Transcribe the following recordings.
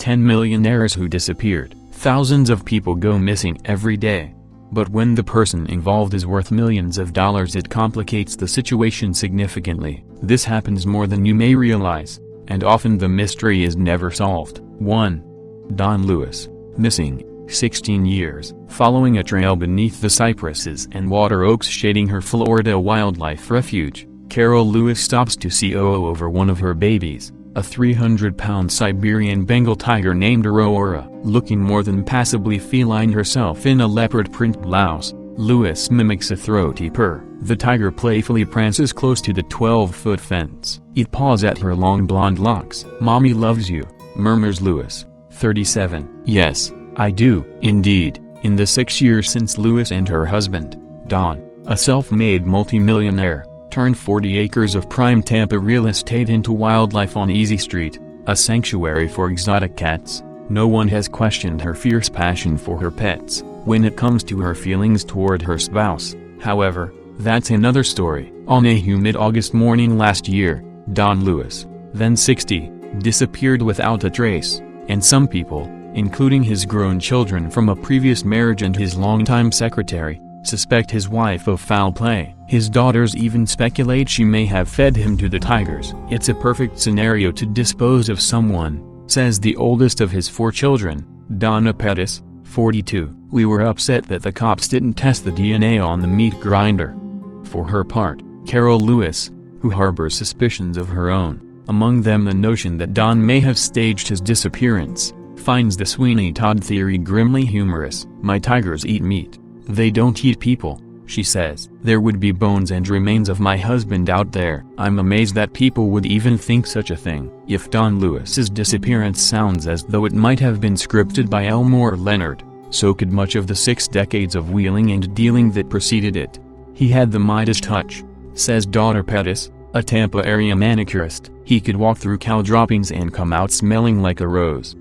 10 millionaires who disappeared. Thousands of people go missing every day. But when the person involved is worth millions of dollars, it complicates the situation significantly. This happens more than you may realize, and often the mystery is never solved. 1. Don Lewis, missing, 16 years. Following a trail beneath the cypresses and water oaks shading her Florida wildlife refuge, Carol Lewis stops to COO over one of her babies, a 300-pound Siberian Bengal tiger named Aurora. Looking more than passably feline herself in a leopard print blouse, Lewis mimics a throaty purr. The tiger playfully prances close to the 12-foot fence. It paws at her long blonde locks. "Mommy loves you," murmurs Lewis, 37. "Yes, I do, indeed." In the 6 years since Lewis and her husband, Don, a self-made multimillionaire, turned 40 acres of prime Tampa real estate into wildlife on Easy Street, a sanctuary for exotic cats, no one has questioned her fierce passion for her pets. When it comes to her feelings toward her spouse, however, that's another story. On a humid August morning last year, Don Lewis, then 60, disappeared without a trace, and some people, including his grown children from a previous marriage and his longtime secretary, suspect his wife of foul play. His daughters even speculate she may have fed him to the tigers. "It's a perfect scenario to dispose of someone," says the oldest of his 4 children, Donna Pettis, 42. "We were upset that the cops didn't test the DNA on the meat grinder." For her part, Carol Lewis, who harbors suspicions of her own, among them the notion that Don may have staged his disappearance, finds the Sweeney Todd theory grimly humorous. "My tigers eat meat. They don't eat people," she says. "There would be bones and remains of my husband out there." I'm amazed that people would even think such a thing. If Don Lewis's disappearance sounds as though it might have been scripted by Elmore Leonard, so could much of the 6 decades of wheeling and dealing that preceded it. "He had the Midas touch," says daughter Pettis, a Tampa area manicurist. "He could walk through cow droppings and come out smelling like a rose."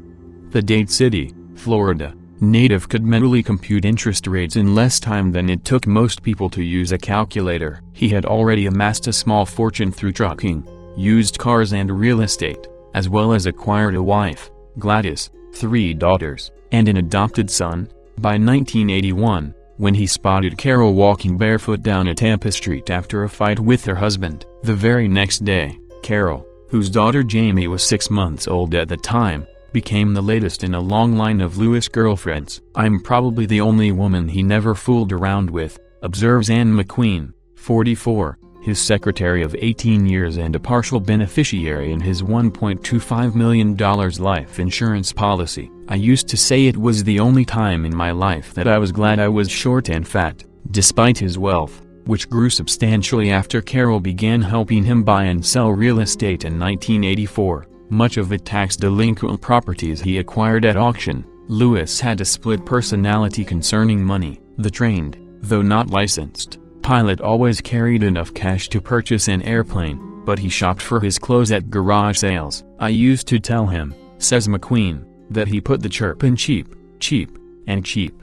The Dade City, Florida, native could mentally compute interest rates in less time than it took most people to use a calculator. He had already amassed a small fortune through trucking, used cars and real estate, as well as acquired a wife, Gladys, 3 daughters, and an adopted son. By 1981, when he spotted Carol walking barefoot down a Tampa street after a fight with her husband. The very next day, Carol, whose daughter Jamie was 6 months old at the time, became the latest in a long line of Lewis girlfriends. "I'm probably the only woman he never fooled around with," observes Ann McQueen, 44, his secretary of 18 years and a partial beneficiary in his $1.25 million life insurance policy. "I used to say it was the only time in my life that I was glad I was short and fat." Despite his wealth, which grew substantially after Carol began helping him buy and sell real estate in 1984, much of it tax-delinquent properties he acquired at auction, Lewis had a split personality concerning money. The trained, though not licensed, pilot always carried enough cash to purchase an airplane, but he shopped for his clothes at garage sales. "I used to tell him," says McQueen, "that he put the chirp in cheap, cheap, and cheap."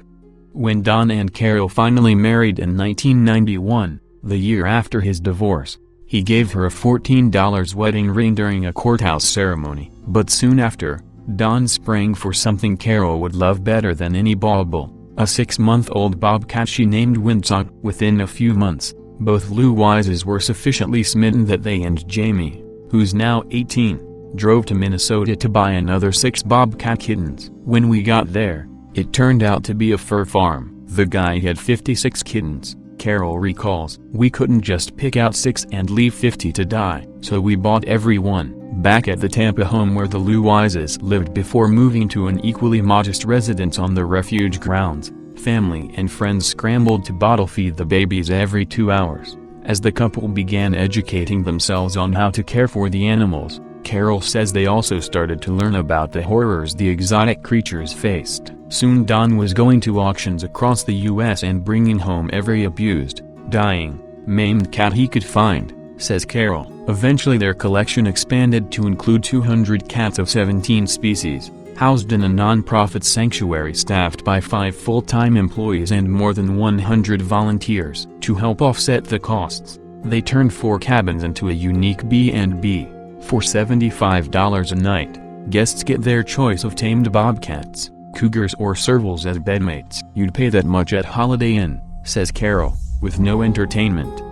When Don and Carol finally married in 1991, the year after his divorce, he gave her a $14 wedding ring during a courthouse ceremony. But soon after, Don sprang for something Carol would love better than any bauble, a 6-month-old bobcat she named Windsock. Within a few months, both Lewises were sufficiently smitten that they and Jamie, who's now 18, drove to Minnesota to buy another 6 bobcat kittens. "When we got there, it turned out to be a fur farm. The guy had 56 kittens," Carol recalls. "We couldn't just pick out 6 and leave 50 to die, so we bought every one." Back at the Tampa home where the Lewises lived before moving to an equally modest residence on the refuge grounds, family and friends scrambled to bottle feed the babies every 2 hours. As the couple began educating themselves on how to care for the animals, Carol says they also started to learn about the horrors the exotic creatures faced. Soon Don was going to auctions across the U.S. and bringing home every abused, dying, maimed cat he could find, says Carol. Eventually their collection expanded to include 200 cats of 17 species, housed in a non-profit sanctuary staffed by 5 full-time employees and more than 100 volunteers. To help offset the costs, they turned 4 cabins into a unique B&B. For $75 a night, Guests get their choice of tamed bobcats, cougars or servals as bedmates. You'd pay that much at Holiday Inn, says Carol, with no entertainment.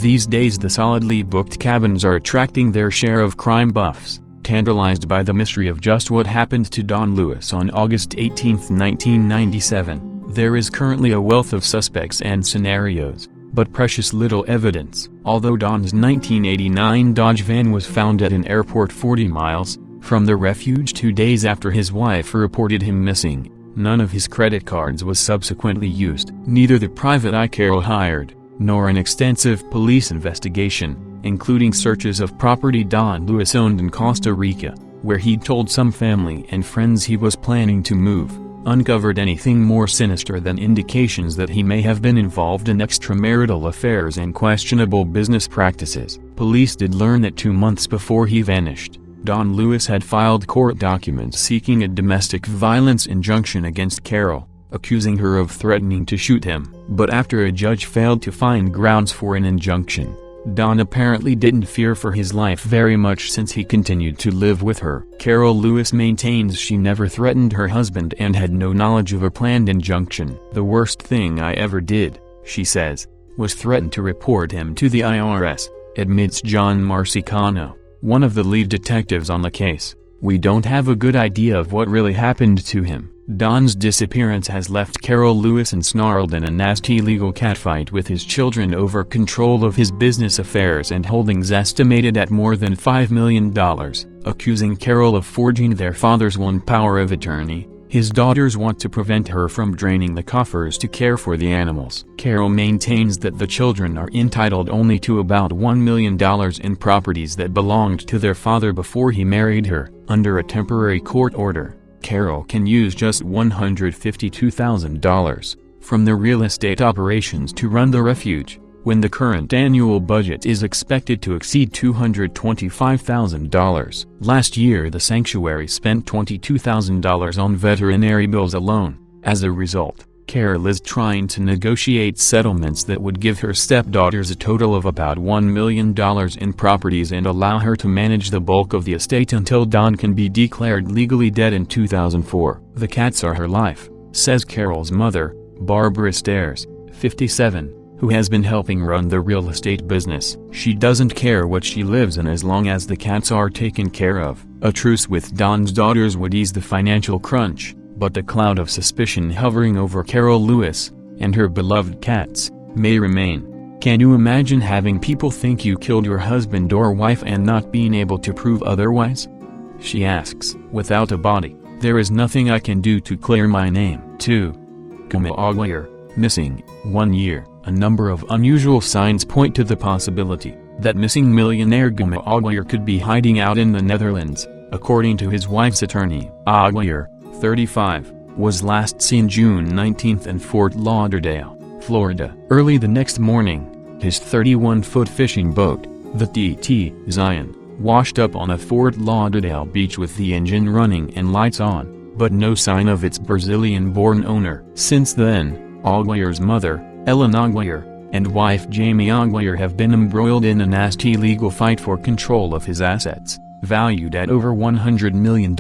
These days the solidly booked cabins are attracting their share of crime buffs, tantalized by the mystery of just what happened to Don Lewis on August 18, 1997. There is currently a wealth of suspects and scenarios, but precious little evidence. Although Don's 1989 Dodge van was found at an airport 40 miles from the refuge 2 days after his wife reported him missing, none of his credit cards was subsequently used. Neither the private eye Carol hired, nor an extensive police investigation, including searches of property Don Lewis owned in Costa Rica, where he'd told some family and friends he was planning to move, uncovered anything more sinister than indications that he may have been involved in extramarital affairs and questionable business practices. Police did learn that 2 months before he vanished, Don Lewis had filed court documents seeking a domestic violence injunction against Carol, accusing her of threatening to shoot him. But after a judge failed to find grounds for an injunction, Don apparently didn't fear for his life very much since he continued to live with her. Carol Lewis maintains she never threatened her husband and had no knowledge of a planned injunction. "The worst thing I ever did," she says, "was threaten to report him to the IRS," admits John Marcicano, one of the lead detectives on the case. "We don't have a good idea of what really happened to him." Don's disappearance has left Carol Lewis ensnarled in a nasty legal catfight with his children over control of his business affairs and holdings estimated at more than $5 million, accusing Carol of forging their father's one power of attorney. His daughters want to prevent her from draining the coffers to care for the animals. Carol maintains that the children are entitled only to about $1 million in properties that belonged to their father before he married her. Under a temporary court order, Carol can use just $152,000 from the real estate operations to run the refuge, when the current annual budget is expected to exceed $225,000. Last year the sanctuary spent $22,000 on veterinary bills alone. As a result, Carol is trying to negotiate settlements that would give her stepdaughters a total of about $1 million in properties and allow her to manage the bulk of the estate until Don can be declared legally dead in 2004. "The cats are her life," says Carol's mother, Barbara Stairs, 57, who has been helping run the real estate business. "She doesn't care what she lives in as long as the cats are taken care of." A truce with Don's daughters would ease the financial crunch, but the cloud of suspicion hovering over Carol Lewis, and her beloved cats, may remain. "Can you imagine having people think you killed your husband or wife and not being able to prove otherwise?" she asks. "Without a body, there is nothing I can do to clear my name." 2. Guma Aguiar, missing, 1 year. A number of unusual signs point to the possibility that missing millionaire Guma Aguiar could be hiding out in the Netherlands, according to his wife's attorney. Aguiar, 35, was last seen June 19 in Fort Lauderdale, Florida. Early the next morning, his 31-foot fishing boat, the TT Zion, washed up on a Fort Lauderdale beach with the engine running and lights on, but no sign of its Brazilian-born owner. Since then, Aguiar's mother, Ellen Aguiar, and wife Jamie Aguiar have been embroiled in a nasty legal fight for control of his assets, valued at over $100 million.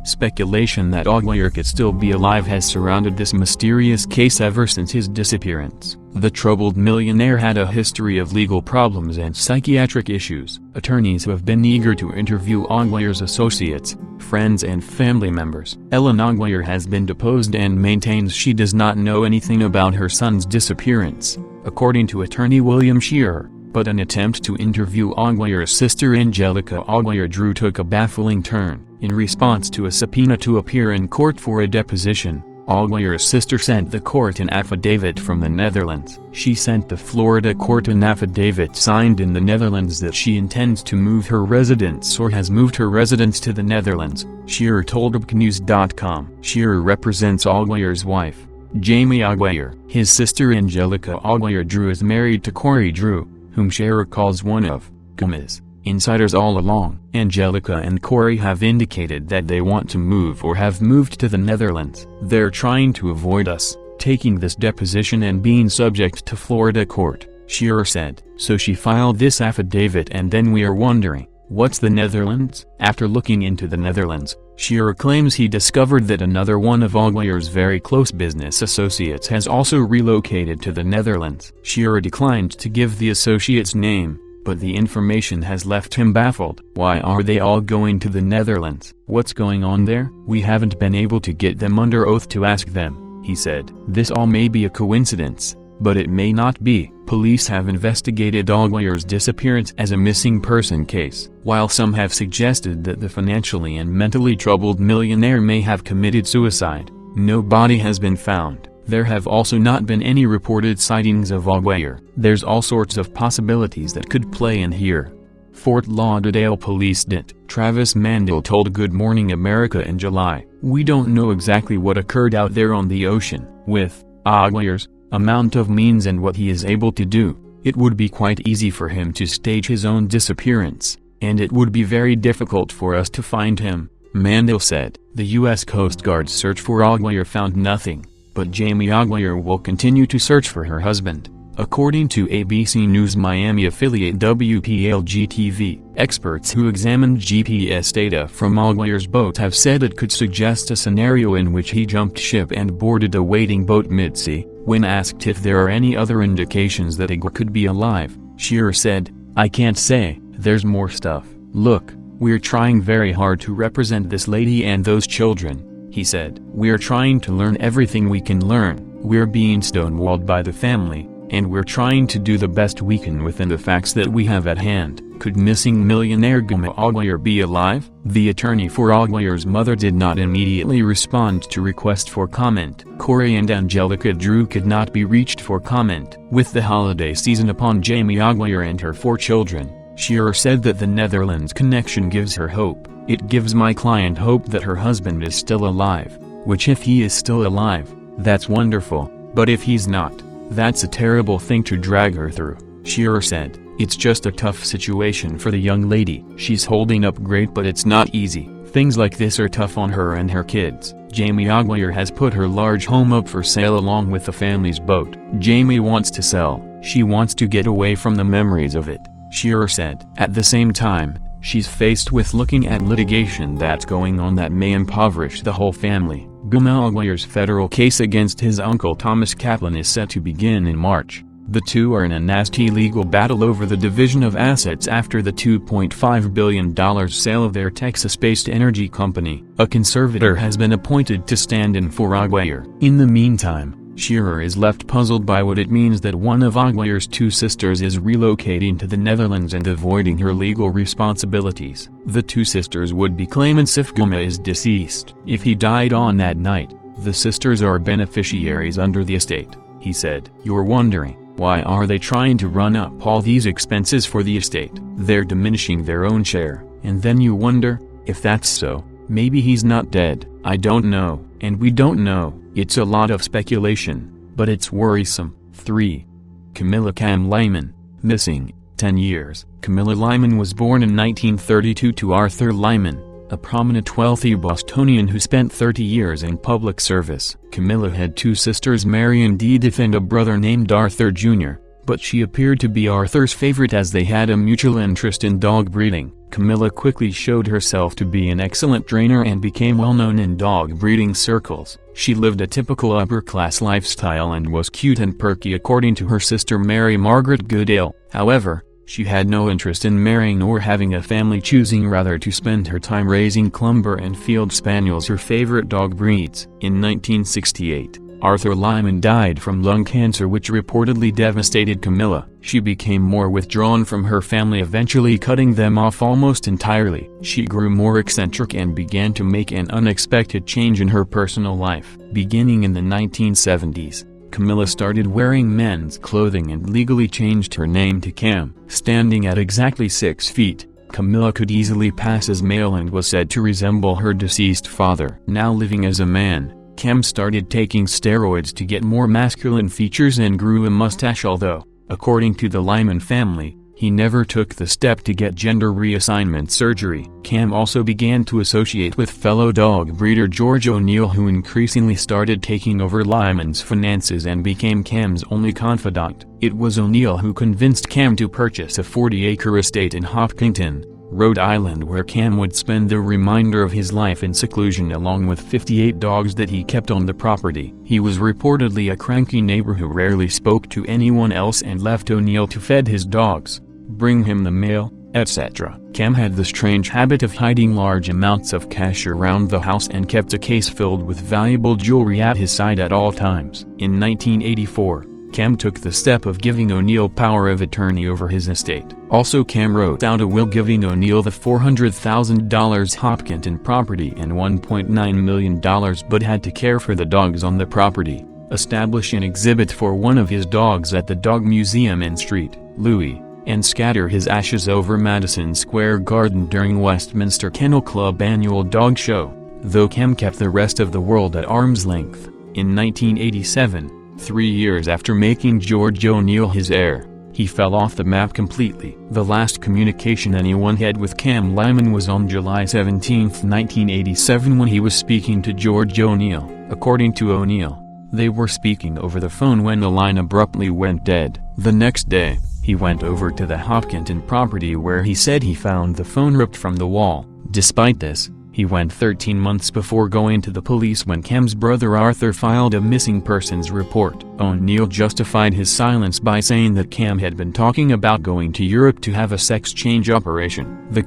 Speculation that Aguiar could still be alive has surrounded this mysterious case ever since his disappearance. The troubled millionaire had a history of legal problems and psychiatric issues. Attorneys have been eager to interview Aguiar's associates, friends and family members. Ellen Aguiar has been deposed and maintains she does not know anything about her son's disappearance, according to attorney William Shearer. But an attempt to interview Aguiar's sister Angelica Aguiar Drew took a baffling turn. In response to a subpoena to appear in court for a deposition, Aguiar's sister sent the court an affidavit from the Netherlands. She sent the Florida court an affidavit signed in the Netherlands that she intends to move her residence or has moved her residence to the Netherlands, Shearer told RBCnews.com. Shearer represents Aguiar's wife, Jamie Aguiar. His sister Angelica Aguiar Drew is married to Corey Drew, whom Shearer calls one of Guma's insiders all along. Angelica and Corey have indicated that they want to move or have moved to the Netherlands. "They're trying to avoid us taking this deposition and being subject to Florida court," Shearer said. "So she filed this affidavit and then we are wondering, what's the Netherlands?" After looking into the Netherlands, Shearer claims he discovered that another one of Aguiar's very close business associates has also relocated to the Netherlands. Shearer declined to give the associate's name, but the information has left him baffled. Why are they all going to the Netherlands? What's going on there? We haven't been able to get them under oath to ask them, he said. This all may be a coincidence, but it may not be. Police have investigated Aguiar's disappearance as a missing person case. While some have suggested that the financially and mentally troubled millionaire may have committed suicide, no body has been found. There have also not been any reported sightings of Aguiar. There's all sorts of possibilities that could play in here. Fort Lauderdale Police DIT Travis Mandel told Good Morning America in July, "We don't know exactly what occurred out there on the ocean. With Aguiar's amount of means and what he is able to do, it would be quite easy for him to stage his own disappearance, and it would be very difficult for us to find him," Mandel said. The U.S. Coast Guard's search for Aguiar found nothing, but Jamie Aguiar will continue to search for her husband, according to ABC News Miami affiliate WPLG-TV. Experts who examined GPS data from Aguiar's boat have said it could suggest a scenario in which he jumped ship and boarded a waiting boat mid-sea. When asked if there are any other indications that Aguiar could be alive, Shearer said, "I can't say, there's more stuff. Look, we're trying very hard to represent this lady and those children," he said. "We're trying to learn everything we can learn. We're being stonewalled by the family, and we're trying to do the best we can within the facts that we have at hand." Could missing millionaire Guma Aguiar be alive? The attorney for Aguiar's mother did not immediately respond to request for comment. Corey and Angelica Drew could not be reached for comment. With the holiday season upon Jamie Aguiar and her 4 children, Shearer said that the Netherlands connection gives her hope. "It gives my client hope that her husband is still alive, which if he is still alive, that's wonderful, but if he's not, that's a terrible thing to drag her through," Shearer said. "It's just a tough situation for the young lady. She's holding up great, but it's not easy. Things like this are tough on her and her kids." Jamie Aguiar has put her large home up for sale along with the family's boat. Jamie wants to sell. She wants to get away from the memories of it, Shearer said. At the same time, she's faced with looking at litigation that's going on that may impoverish the whole family. Guma Aguiar's federal case against his uncle Thomas Kaplan is set to begin in March. The two are in a nasty legal battle over the division of assets after the $2.5 billion sale of their Texas-based energy company. A conservator has been appointed to stand in for Aguiar. In the meantime, Shearer is left puzzled by what it means that one of Aguiar's 2 sisters is relocating to the Netherlands and avoiding her legal responsibilities. The 2 sisters would be claimants if Guma is deceased. If he died on that night, the sisters are beneficiaries under the estate, he said. "You're wondering, why are they trying to run up all these expenses for the estate? They're diminishing their own share. And then you wonder, if that's so, maybe he's not dead. I don't know, and we don't know. It's a lot of speculation, but it's worrisome." 3. Camilla Lyman, missing, 10 years. Camilla Lyman was born in 1932 to Arthur Lyman, a prominent wealthy Bostonian who spent 30 years in public service. Camilla had 2 sisters, Mary and Edith, and a brother named Arthur Jr., but she appeared to be Arthur's favorite as they had a mutual interest in dog breeding. Camilla quickly showed herself to be an excellent trainer and became well known in dog breeding circles. She lived a typical upper-class lifestyle and was cute and perky according to her sister Mary Margaret Goodale. However, she had no interest in marrying or having a family, choosing rather to spend her time raising Clumber and Field Spaniels, her favorite dog breeds. In 1968, Arthur Lyman died from lung cancer, which reportedly devastated Camilla. She became more withdrawn from her family, eventually cutting them off almost entirely. She grew more eccentric and began to make an unexpected change in her personal life. Beginning in the 1970s, Camilla started wearing men's clothing and legally changed her name to Cam. Standing at exactly 6 feet, Camilla could easily pass as male and was said to resemble her deceased father. Now living as a man, Cam started taking steroids to get more masculine features and grew a mustache, although, according to the Lyman family, he never took the step to get gender reassignment surgery. Cam also began to associate with fellow dog breeder George O'Neill, who increasingly started taking over Lyman's finances and became Cam's only confidant. It was O'Neill who convinced Cam to purchase a 40-acre estate in Hopkinton, Rhode Island, where Cam would spend the remainder of his life in seclusion along with 58 dogs that he kept on the property. He was reportedly a cranky neighbor who rarely spoke to anyone else and left O'Neill to feed his dogs, bring him the mail, etc. Cam had the strange habit of hiding large amounts of cash around the house and kept a case filled with valuable jewelry at his side at all times. In 1984, Cam took the step of giving O'Neill power of attorney over his estate. Also, Cam wrote out a will giving O'Neill the $400,000 Hopkinton property and $1.9 million, but had to care for the dogs on the property, establish an exhibit for one of his dogs at the Dog Museum in St. Louis, and scatter his ashes over Madison Square Garden during Westminster Kennel Club annual dog show, though Cam kept the rest of the world at arm's length. In 1987, 3 years after making George O'Neill his heir, he fell off the map completely. The last communication anyone had with Cam Lyman was on July 17, 1987, when he was speaking to George O'Neill. According to O'Neill, they were speaking over the phone when the line abruptly went dead. The next day, he went over to the Hopkinton property where he said he found the phone ripped from the wall. Despite this, he went 13 months before going to the police when Cam's brother Arthur filed a missing persons report. O'Neill justified his silence by saying that Cam had been talking about going to Europe to have a sex change operation. The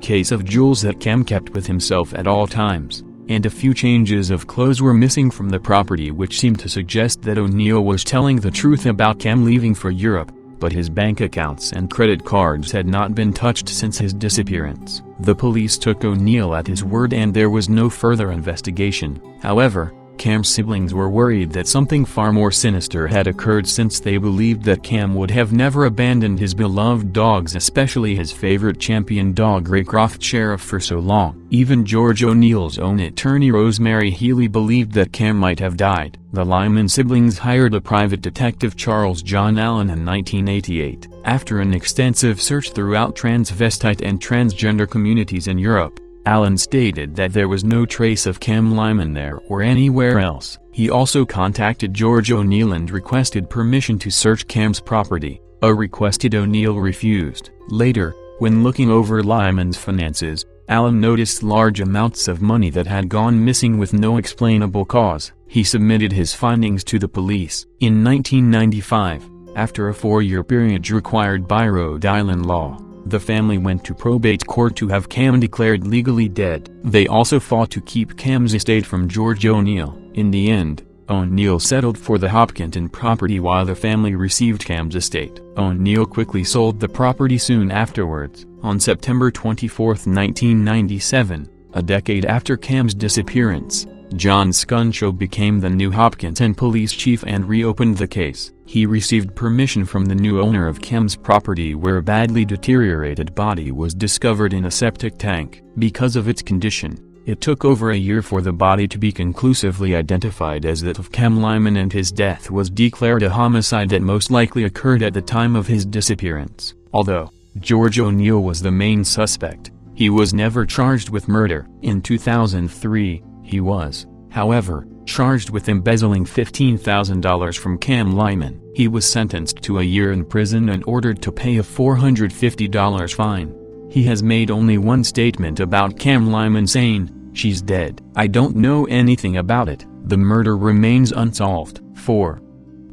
case of jewels that Cam kept with himself at all times, and a few changes of clothes were missing from the property, which seemed to suggest that O'Neill was telling the truth about Cam leaving for Europe. But his bank accounts and credit cards had not been touched since his disappearance. The police took O'Neill at his word and there was no further investigation. However, Cam's siblings were worried that something far more sinister had occurred, since they believed that Cam would have never abandoned his beloved dogs, especially his favorite champion dog Raycroft Sheriff, for so long. Even George O'Neill's own attorney Rosemary Healy believed that Cam might have died. The Lyman siblings hired a private detective, Charles John Allen, in 1988. After an extensive search throughout transvestite and transgender communities in Europe, Allen stated that there was no trace of Cam Lyman there or anywhere else. He also contacted George O'Neill and requested permission to search Cam's property, a request O'Neill refused. Later, when looking over Lyman's finances, Allen noticed large amounts of money that had gone missing with no explainable cause. He submitted his findings to the police. In 1995, after a 4-year period required by Rhode Island law, the family went to probate court to have Cam declared legally dead. They also fought to keep Cam's estate from George O'Neill. In the end, O'Neill settled for the Hopkinton property while the family received Cam's estate. O'Neill quickly sold the property soon afterwards. On September 24, 1997, a decade after Cam's disappearance, John Scunshaw became the new Hopkinton police chief and reopened the case. He received permission from the new owner of Cam's property, where a badly deteriorated body was discovered in a septic tank. Because of its condition, it took over a year for the body to be conclusively identified as that of Cam Lyman, and his death was declared a homicide that most likely occurred at the time of his disappearance. Although George O'Neill was the main suspect, he was never charged with murder. In 2003, he was, however, charged with embezzling $15,000 from Cam Lyman. He was sentenced to a year in prison and ordered to pay a $450 fine. He has made only one statement about Cam Lyman, saying, "She's dead. I don't know anything about it." The murder remains unsolved. 4.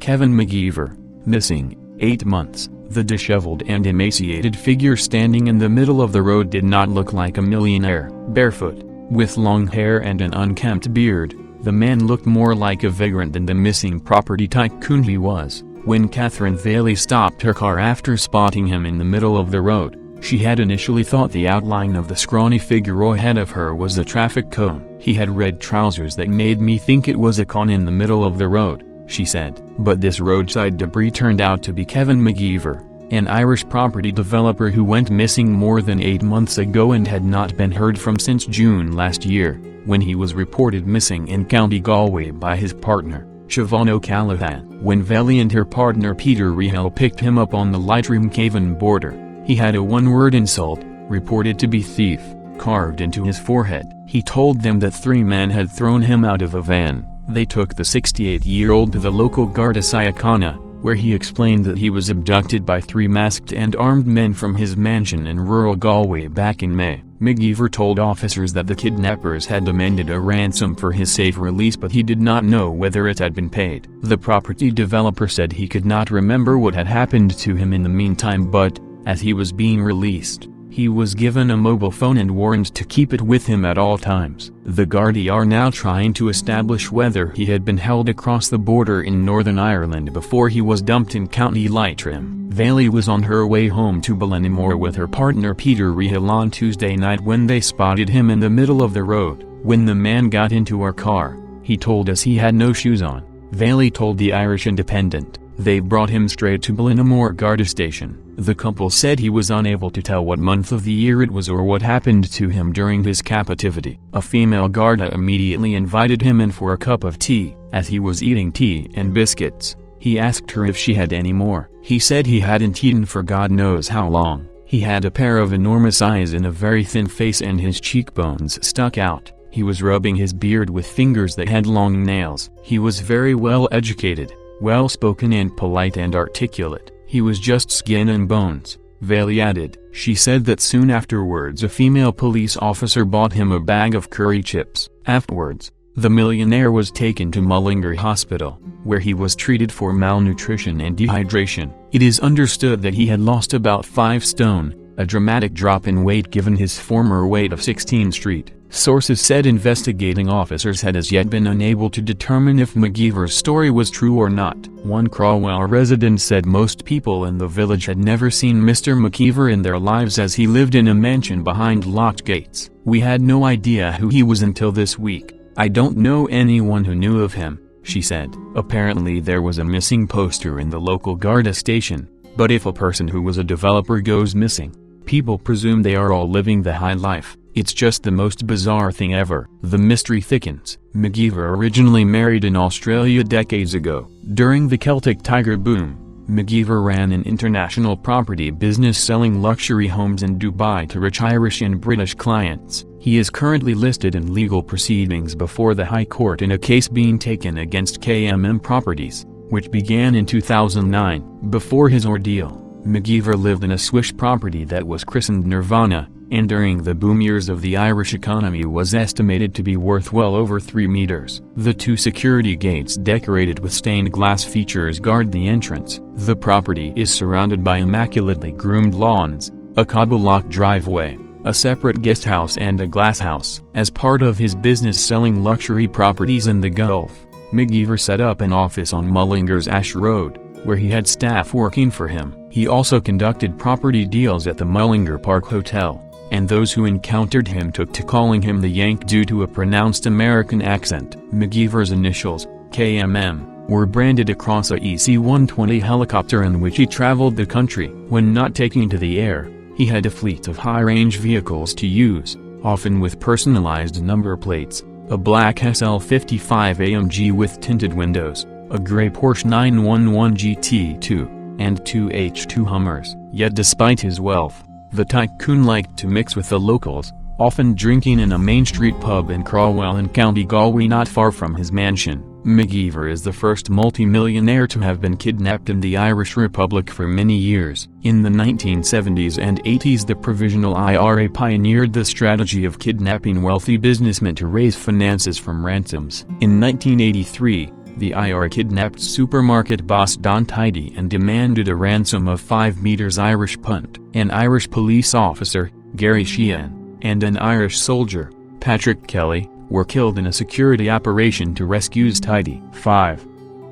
Kevin McKeever, missing, 8 months. The disheveled and emaciated figure standing in the middle of the road did not look like a millionaire. Barefoot, with long hair and an unkempt beard, the man looked more like a vagrant than the missing property tycoon he was. When Catherine Thaley stopped her car after spotting him in the middle of the road, she had initially thought the outline of the scrawny figure ahead of her was a traffic cone. "He had red trousers that made me think it was a cone in the middle of the road," she said. But this roadside debris turned out to be Kevin McKeever, an Irish property developer who went missing more than 8 months ago and had not been heard from since June last year, when he was reported missing in County Galway by his partner, Siobhan O'Callaghan. When Velly and her partner Peter Rehel picked him up on the Leitrim-Cavan border, he had a one-word insult, reported to be thief, carved into his forehead. He told them that 3 men had thrown him out of a van. They took the 68-year-old to the local Garda Síochána, where he explained that he was abducted by 3 masked and armed men from his mansion in rural Galway back in May. McKeever told officers that the kidnappers had demanded a ransom for his safe release, but he did not know whether it had been paid. The property developer said he could not remember what had happened to him in the meantime, but, as he was being released, he was given a mobile phone and warned to keep it with him at all times. The Gardaí are now trying to establish whether he had been held across the border in Northern Ireland before he was dumped in County Leitrim. Bailey was on her way home to Ballinamore with her partner Peter Rehill on Tuesday night when they spotted him in the middle of the road. When the man got into our car, he told us he had no shoes on, Bailey told the Irish Independent. They brought him straight to Ballinamore Garda station. The couple said he was unable to tell what month of the year it was or what happened to him during his captivity. A female Garda immediately invited him in for a cup of tea. As he was eating tea and biscuits, he asked her if she had any more. He said he hadn't eaten for God knows how long. He had a pair of enormous eyes and a very thin face, and his cheekbones stuck out. He was rubbing his beard with fingers that had long nails. He was very well educated, well-spoken and polite and articulate. He was just skin and bones, Bailey added. She said that soon afterwards a female police officer bought him a bag of curry chips. Afterwards, the millionaire was taken to Mullingar Hospital, where he was treated for malnutrition and dehydration. It is understood that he had lost about 5 stone, a dramatic drop in weight given his former weight of 16 Street. Sources said investigating officers had as yet been unable to determine if McKeever's story was true or not. One Crawwell resident said most people in the village had never seen Mr. McKeever in their lives, as he lived in a mansion behind locked gates. We had no idea who he was until this week. I don't know anyone who knew of him, she said. Apparently there was a missing poster in the local Garda station, but if a person who was a developer goes missing, people presume they are all living the high life. It's just the most bizarre thing ever. The mystery thickens. McKeever originally married in Australia decades ago. During the Celtic Tiger boom, McKeever ran an international property business selling luxury homes in Dubai to rich Irish and British clients. He is currently listed in legal proceedings before the High Court in a case being taken against KMM Properties, which began in 2009. Before his ordeal, McKeever lived in a Swiss property that was christened Nirvana, and during the boom years of the Irish economy was estimated to be worth well over 3 meters. The 2 security gates decorated with stained glass features guard the entrance. The property is surrounded by immaculately groomed lawns, a cobble-lock driveway, a separate guest house and a glass house. As part of his business selling luxury properties in the Gulf, McKeever set up an office on Mullingar's Ash Road, where he had staff working for him. He also conducted property deals at the Mullingar Park Hotel, and those who encountered him took to calling him the Yank due to a pronounced American accent. McKeever's initials, KMM, were branded across a EC-120 helicopter in which he traveled the country. When not taking to the air, he had a fleet of high-range vehicles to use, often with personalized number plates, a black SL55 AMG with tinted windows, a gray Porsche 911 GT2, and 2 H2 Hummers. Yet despite his wealth, the tycoon liked to mix with the locals, often drinking in a Main Street pub in Crawwell in County Galway not far from his mansion. McKeever is the first multi-millionaire to have been kidnapped in the Irish Republic for many years. In the 1970s and 80s, the Provisional IRA pioneered the strategy of kidnapping wealthy businessmen to raise finances from ransoms. In 1983, the IRA kidnapped supermarket boss Don Tidy and demanded a ransom of 5 meters Irish punt. An Irish police officer, Gary Sheehan, and an Irish soldier, Patrick Kelly, were killed in a security operation to rescue Tidy. 5.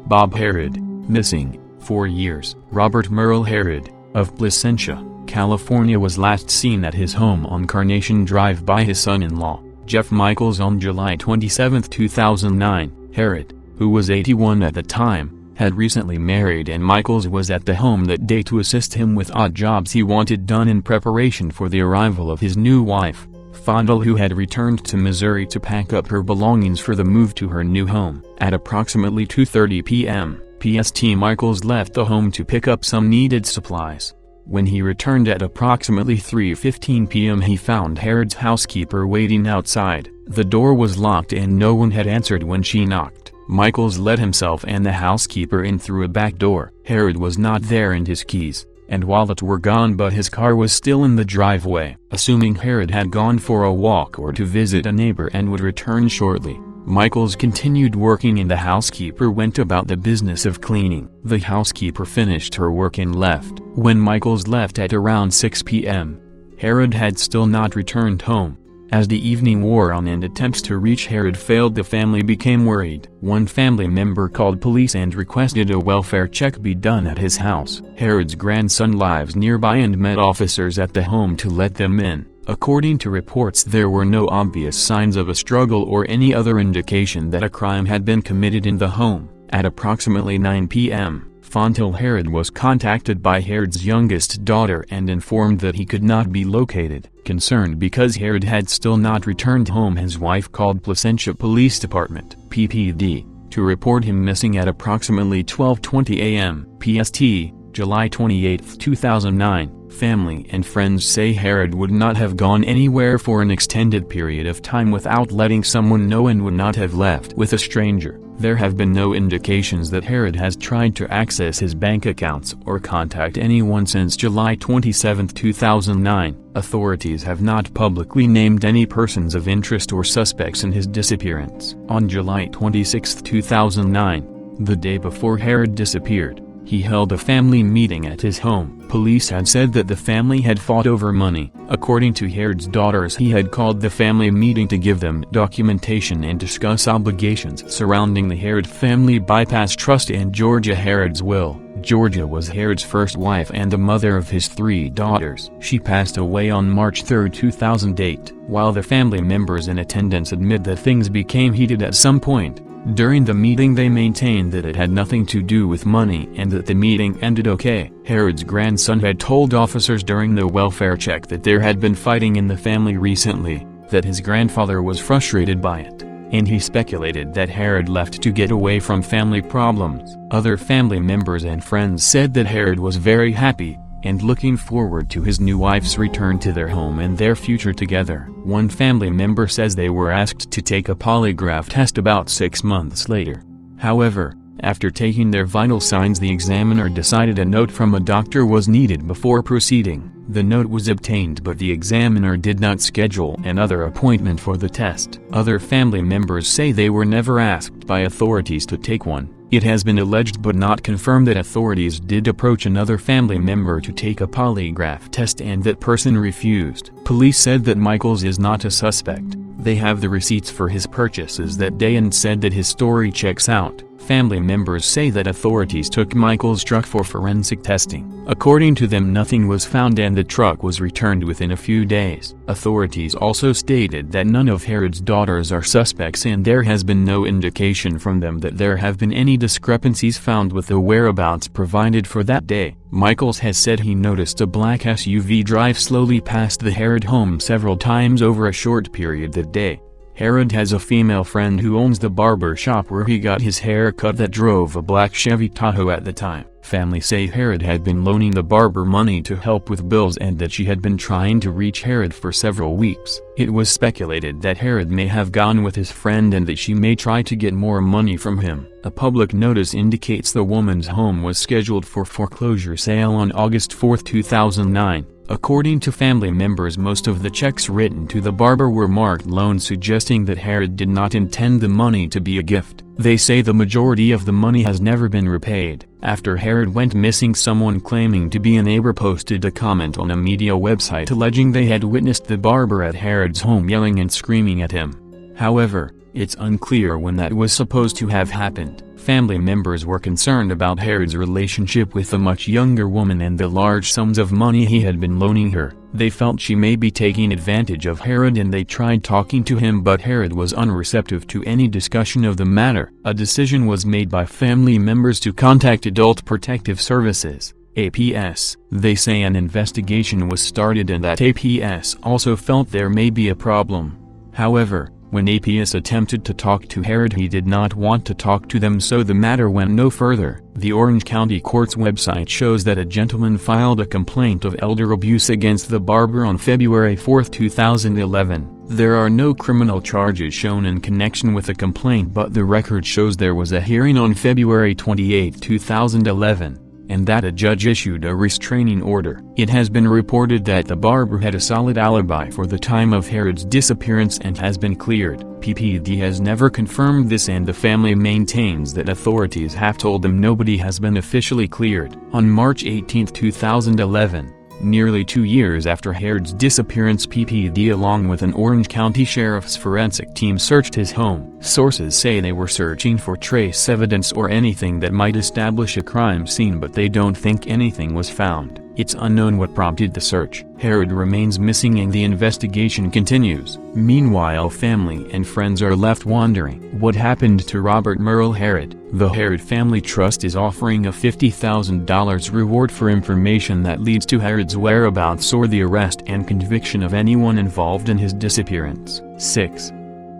Bob Harrod, missing, 4 years. Robert Merle Harrod, of Placentia, California, was last seen at his home on Carnation Drive by his son-in-law, Jeff Michaels, on July 27, 2009. Harrod, who was 81 at the time, had recently married, and Michaels was at the home that day to assist him with odd jobs he wanted done in preparation for the arrival of his new wife, Fondle, who had returned to Missouri to pack up her belongings for the move to her new home. At approximately 2:30 p.m. PST, Michaels left the home to pick up some needed supplies. When he returned at approximately 3:15 p.m. he found Harrod's housekeeper waiting outside. The door was locked and no one had answered when she knocked. Michaels let himself and the housekeeper in through a back door. Harrod was not there and his keys and wallet were gone, but his car was still in the driveway. Assuming Harrod had gone for a walk or to visit a neighbor and would return shortly, Michaels continued working and the housekeeper went about the business of cleaning. The housekeeper finished her work and left. When Michaels left at around 6 p.m., Harrod had still not returned home. As the evening wore on and attempts to reach Harrod failed, the family became worried. One family member called police and requested a welfare check be done at his house. Harrod's grandson lives nearby and met officers at the home to let them in. According to reports, there were no obvious signs of a struggle or any other indication that a crime had been committed in the home. At approximately 9 p.m., Fontil Harrod was contacted by Harrod's youngest daughter and informed that he could not be located. Concerned because Harrod had still not returned home, his wife called Placentia Police Department (PPD) to report him missing at approximately 12:20 a.m. PST, July 28, 2009. Family and friends say Harrod would not have gone anywhere for an extended period of time without letting someone know and would not have left with a stranger. There have been no indications that Harrod has tried to access his bank accounts or contact anyone since July 27, 2009. Authorities have not publicly named any persons of interest or suspects in his disappearance. On July 26, 2009, the day before Harrod disappeared, he held a family meeting at his home. Police had said that the family had fought over money. According to Harrod's daughters, he had called the family meeting to give them documentation and discuss obligations surrounding the Harrod family bypass trust and Georgia Harrod's will. Georgia was Harrod's first wife and the mother of his 3 daughters. She passed away on March 3, 2008. While the family members in attendance admit that things became heated at some point, during the meeting they maintained that it had nothing to do with money and that the meeting ended okay. Harrod's grandson had told officers during the welfare check that there had been fighting in the family recently, that his grandfather was frustrated by it, and he speculated that Harrod left to get away from family problems. Other family members and friends said that Harrod was very happy and looking forward to his new wife's return to their home and their future together. One family member says they were asked to take a polygraph test about 6 months later. However, after taking their vital signs, the examiner decided a note from a doctor was needed before proceeding. The note was obtained, but the examiner did not schedule another appointment for the test. Other family members say they were never asked by authorities to take one. It has been alleged but not confirmed that authorities did approach another family member to take a polygraph test and that person refused. Police said that Michaels is not a suspect. They have the receipts for his purchases that day and said that his story checks out. Family members say that authorities took Michaels' truck for forensic testing. According to them, nothing was found and the truck was returned within a few days. Authorities also stated that none of Harrod's daughters are suspects and there has been no indication from them that there have been any discrepancies found with the whereabouts provided for that day. Michaels has said he noticed a black SUV drive slowly past the Harrod home several times over a short period that day. Harrod has a female friend who owns the barber shop where he got his hair cut that drove a black Chevy Tahoe at the time. Family say Harrod had been loaning the barber money to help with bills and that she had been trying to reach Harrod for several weeks. It was speculated that Harrod may have gone with his friend and that she may try to get more money from him. A public notice indicates the woman's home was scheduled for foreclosure sale on August 4, 2009. According to family members, most of the checks written to the barber were marked loans, suggesting that Harrod did not intend the money to be a gift. They say the majority of the money has never been repaid. After Harrod went missing, someone claiming to be a neighbor posted a comment on a media website alleging they had witnessed the barber at Harrod's home yelling and screaming at him. However, it's unclear when that was supposed to have happened. Family members were concerned about Harrod's relationship with the much younger woman and the large sums of money he had been loaning her. They felt she may be taking advantage of Harrod and they tried talking to him, but Harrod was unreceptive to any discussion of the matter. A decision was made by family members to contact Adult Protective Services, APS. They say an investigation was started and that APS also felt there may be a problem. However, when APS attempted to talk to Harrod, he did not want to talk to them, so the matter went no further. The Orange County Court's website shows that a gentleman filed a complaint of elder abuse against the barber on February 4, 2011. There are no criminal charges shown in connection with the complaint, but the record shows there was a hearing on February 28, 2011. And that a judge issued a restraining order. It has been reported that the barber had a solid alibi for the time of Harrod's disappearance and has been cleared. PPD has never confirmed this, and the family maintains that authorities have told them nobody has been officially cleared. On March 18, 2011, nearly 2 years after Harrod's disappearance, PPD along with an Orange County Sheriff's forensic team searched his home. Sources say they were searching for trace evidence or anything that might establish a crime scene, but they don't think anything was found. It's unknown what prompted the search. Harrod remains missing and the investigation continues. Meanwhile, family and friends are left wondering what happened to Robert Merle Harrod. The Harrod Family Trust is offering a $50,000 reward for information that leads to Harrod's whereabouts or the arrest and conviction of anyone involved in his disappearance. 6.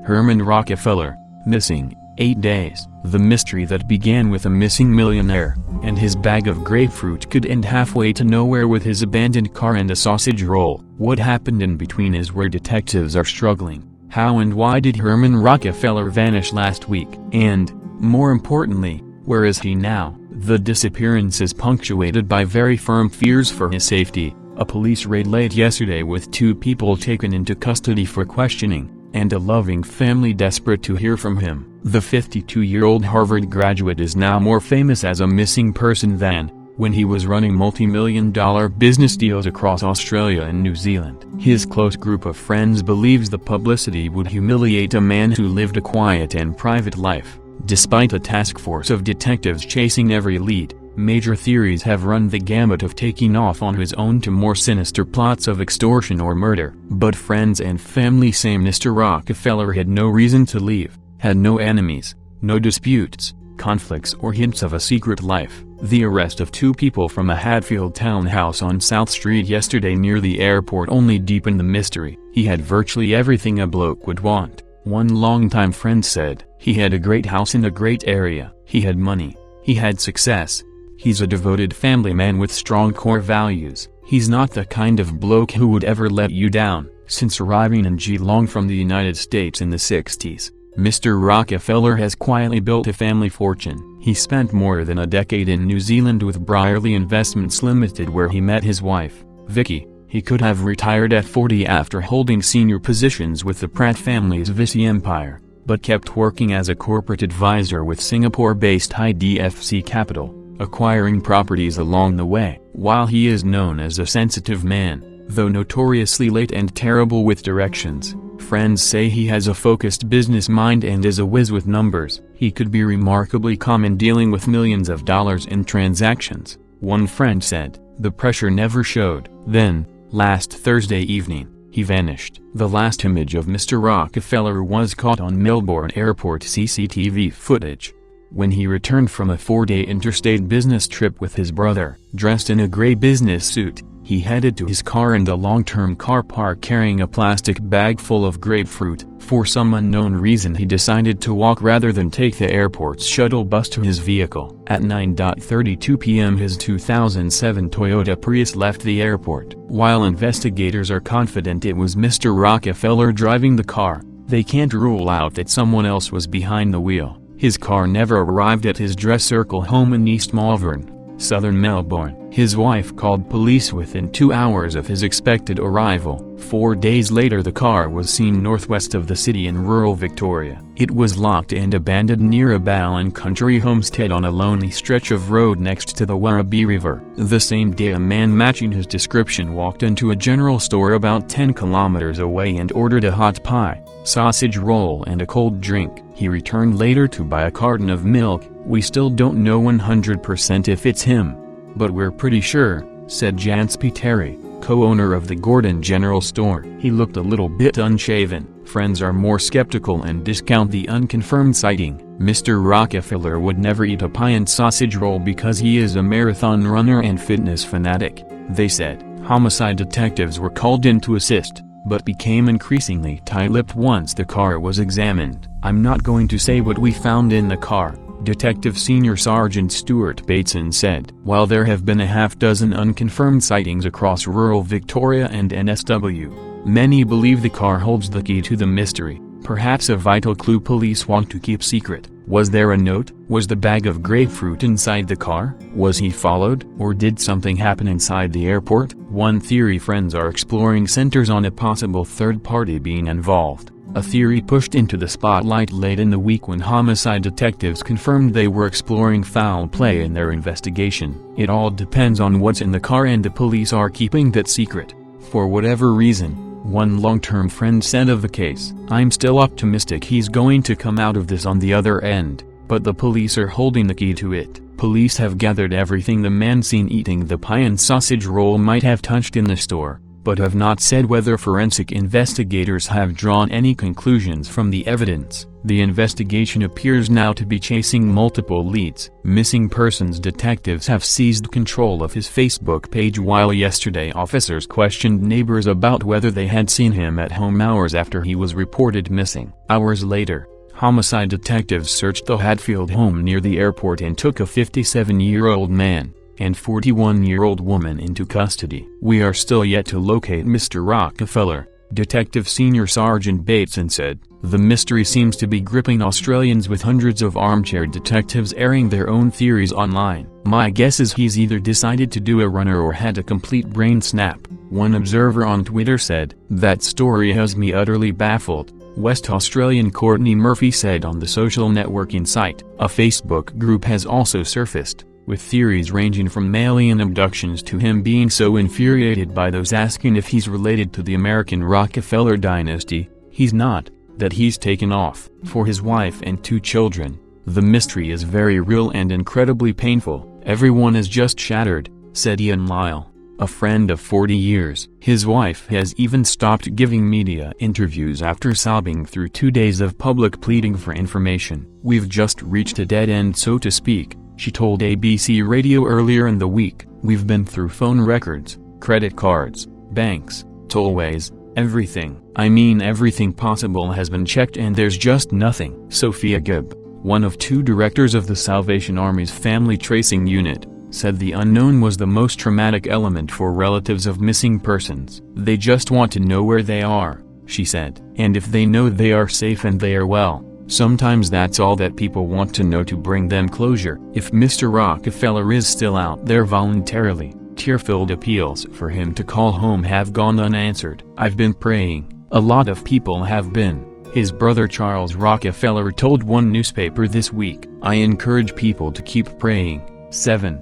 Herman Rockefeller, missing 8 days. The mystery that began with a missing millionaire and his bag of grapefruit could end halfway to nowhere with his abandoned car and a sausage roll. What happened in between is where detectives are struggling. How and why did Herman Rockefeller vanish last week? And, more importantly, where is he now? The disappearance is punctuated by very firm fears for his safety. A police raid late yesterday with 2 people taken into custody for questioning, and a loving family desperate to hear from him. The 52-year-old Harvard graduate is now more famous as a missing person than when he was running multi-million-dollar business deals across Australia and New Zealand. His close group of friends believes the publicity would humiliate a man who lived a quiet and private life. Despite a task force of detectives chasing every lead, major theories have run the gamut of taking off on his own to more sinister plots of extortion or murder. But friends and family say Mr. Rockefeller had no reason to leave, had no enemies, no disputes, conflicts or hints of a secret life. The arrest of 2 people from a Hatfield townhouse on South Street yesterday near the airport only deepened the mystery. He had virtually everything a bloke would want, one longtime friend said. He had a great house in a great area, he had money, he had success. He's a devoted family man with strong core values. He's not the kind of bloke who would ever let you down. Since arriving in Geelong from the United States in the 60s, Mr. Rockefeller has quietly built a family fortune. He spent more than a decade in New Zealand with Brierley Investments Limited, where he met his wife, Vicky. He could have retired at 40 after holding senior positions with the Pratt family's Visy empire, but kept working as a corporate advisor with Singapore-based IDFC Capital, acquiring properties along the way. While he is known as a sensitive man, though notoriously late and terrible with directions, friends say he has a focused business mind and is a whiz with numbers. He could be remarkably calm in dealing with millions of dollars in transactions. One friend said, the pressure never showed. Then, last Thursday evening, he vanished. The last image of Mr. Rockefeller was caught on Melbourne Airport CCTV footage, when he returned from a 4-day interstate business trip with his brother. Dressed in a gray business suit, he headed to his car in the long-term car park carrying a plastic bag full of grapefruit. For some unknown reason he decided to walk rather than take the airport's shuttle bus to his vehicle. At 9:32 p.m. his 2007 Toyota Prius left the airport. While investigators are confident it was Mr. Rockefeller driving the car, they can't rule out that someone else was behind the wheel. His car never arrived at his dress circle home in East Malvern, southern Melbourne. His wife called police within 2 hours of his expected arrival. 4 days later the car was seen northwest of the city in rural Victoria. It was locked and abandoned near a Ballan country homestead on a lonely stretch of road next to the Werribee River. The same day a man matching his description walked into a general store about 10 kilometers away and ordered a hot pie, sausage roll and a cold drink. He returned later to buy a carton of milk. We still don't know 100% if it's him, but we're pretty sure, said Jansby Terry, co-owner of the Gordon General Store. He looked a little bit unshaven. Friends are more skeptical and discount the unconfirmed sighting. Mr. Rockefeller would never eat a pie and sausage roll because he is a marathon runner and fitness fanatic, they said. Homicide detectives were called in to assist, but became increasingly tight-lipped once the car was examined. I'm not going to say what we found in the car, Detective Senior Sergeant Stuart Bateson said. While there have been a half-dozen unconfirmed sightings across rural Victoria and NSW, Many believe the car holds the key to the mystery, perhaps a vital clue police want to keep secret. Was there a note? Was the bag of grapefruit inside the car? Was he followed? Or did something happen inside the airport? One theory friends are exploring centers on a possible third party being involved. A theory pushed into the spotlight late in the week when homicide detectives confirmed they were exploring foul play in their investigation. It all depends on what's in the car, and the police are keeping that secret. For whatever reason, one long-term friend said of the case, "I'm still optimistic he's going to come out of this on the other end, but the police are holding the key to it." Police have gathered everything the man seen eating the pie and sausage roll might have touched in the store, but have not said whether forensic investigators have drawn any conclusions from the evidence. The investigation appears now to be chasing multiple leads. Missing persons detectives have seized control of his Facebook page, while yesterday officers questioned neighbors about whether they had seen him at home hours after he was reported missing. Hours later, homicide detectives searched the Hatfield home near the airport and took a 57-year-old man and 41-year-old woman into custody. "We are still yet to locate Mr. Rockefeller," Detective Senior Sergeant Bateson said. "The mystery seems to be gripping Australians, with hundreds of armchair detectives airing their own theories online. My guess is he's either decided to do a runner or had a complete brain snap," one observer on Twitter said. "That story has me utterly baffled," West Australian Courtney Murphy said on the social networking site. A Facebook group has also surfaced, with theories ranging from alien abductions to him being so infuriated by those asking if he's related to the American Rockefeller dynasty. He's not, that he's taken off. For his wife and 2 children, the mystery is very real and incredibly painful. "Everyone is just shattered," said Ian Lyle, a friend of 40 years. His wife has even stopped giving media interviews after sobbing through 2 days of public pleading for information. "We've just reached a dead end, so to speak," she told ABC Radio earlier in the week. "We've been through phone records, credit cards, banks, tollways, everything. I mean, everything possible has been checked and there's just nothing." Sophia Gibb, one of 2 directors of the Salvation Army's Family Tracing Unit, said the unknown was the most traumatic element for relatives of missing persons. "They just want to know where they are," she said. "And if they know they are safe and they are well, sometimes that's all that people want to know to bring them closure." If Mr. Rockefeller is still out there voluntarily, tear-filled appeals for him to call home have gone unanswered. "I've been praying, a lot of people have been," his brother Charles Rockefeller told one newspaper this week. "I encourage people to keep praying." 7.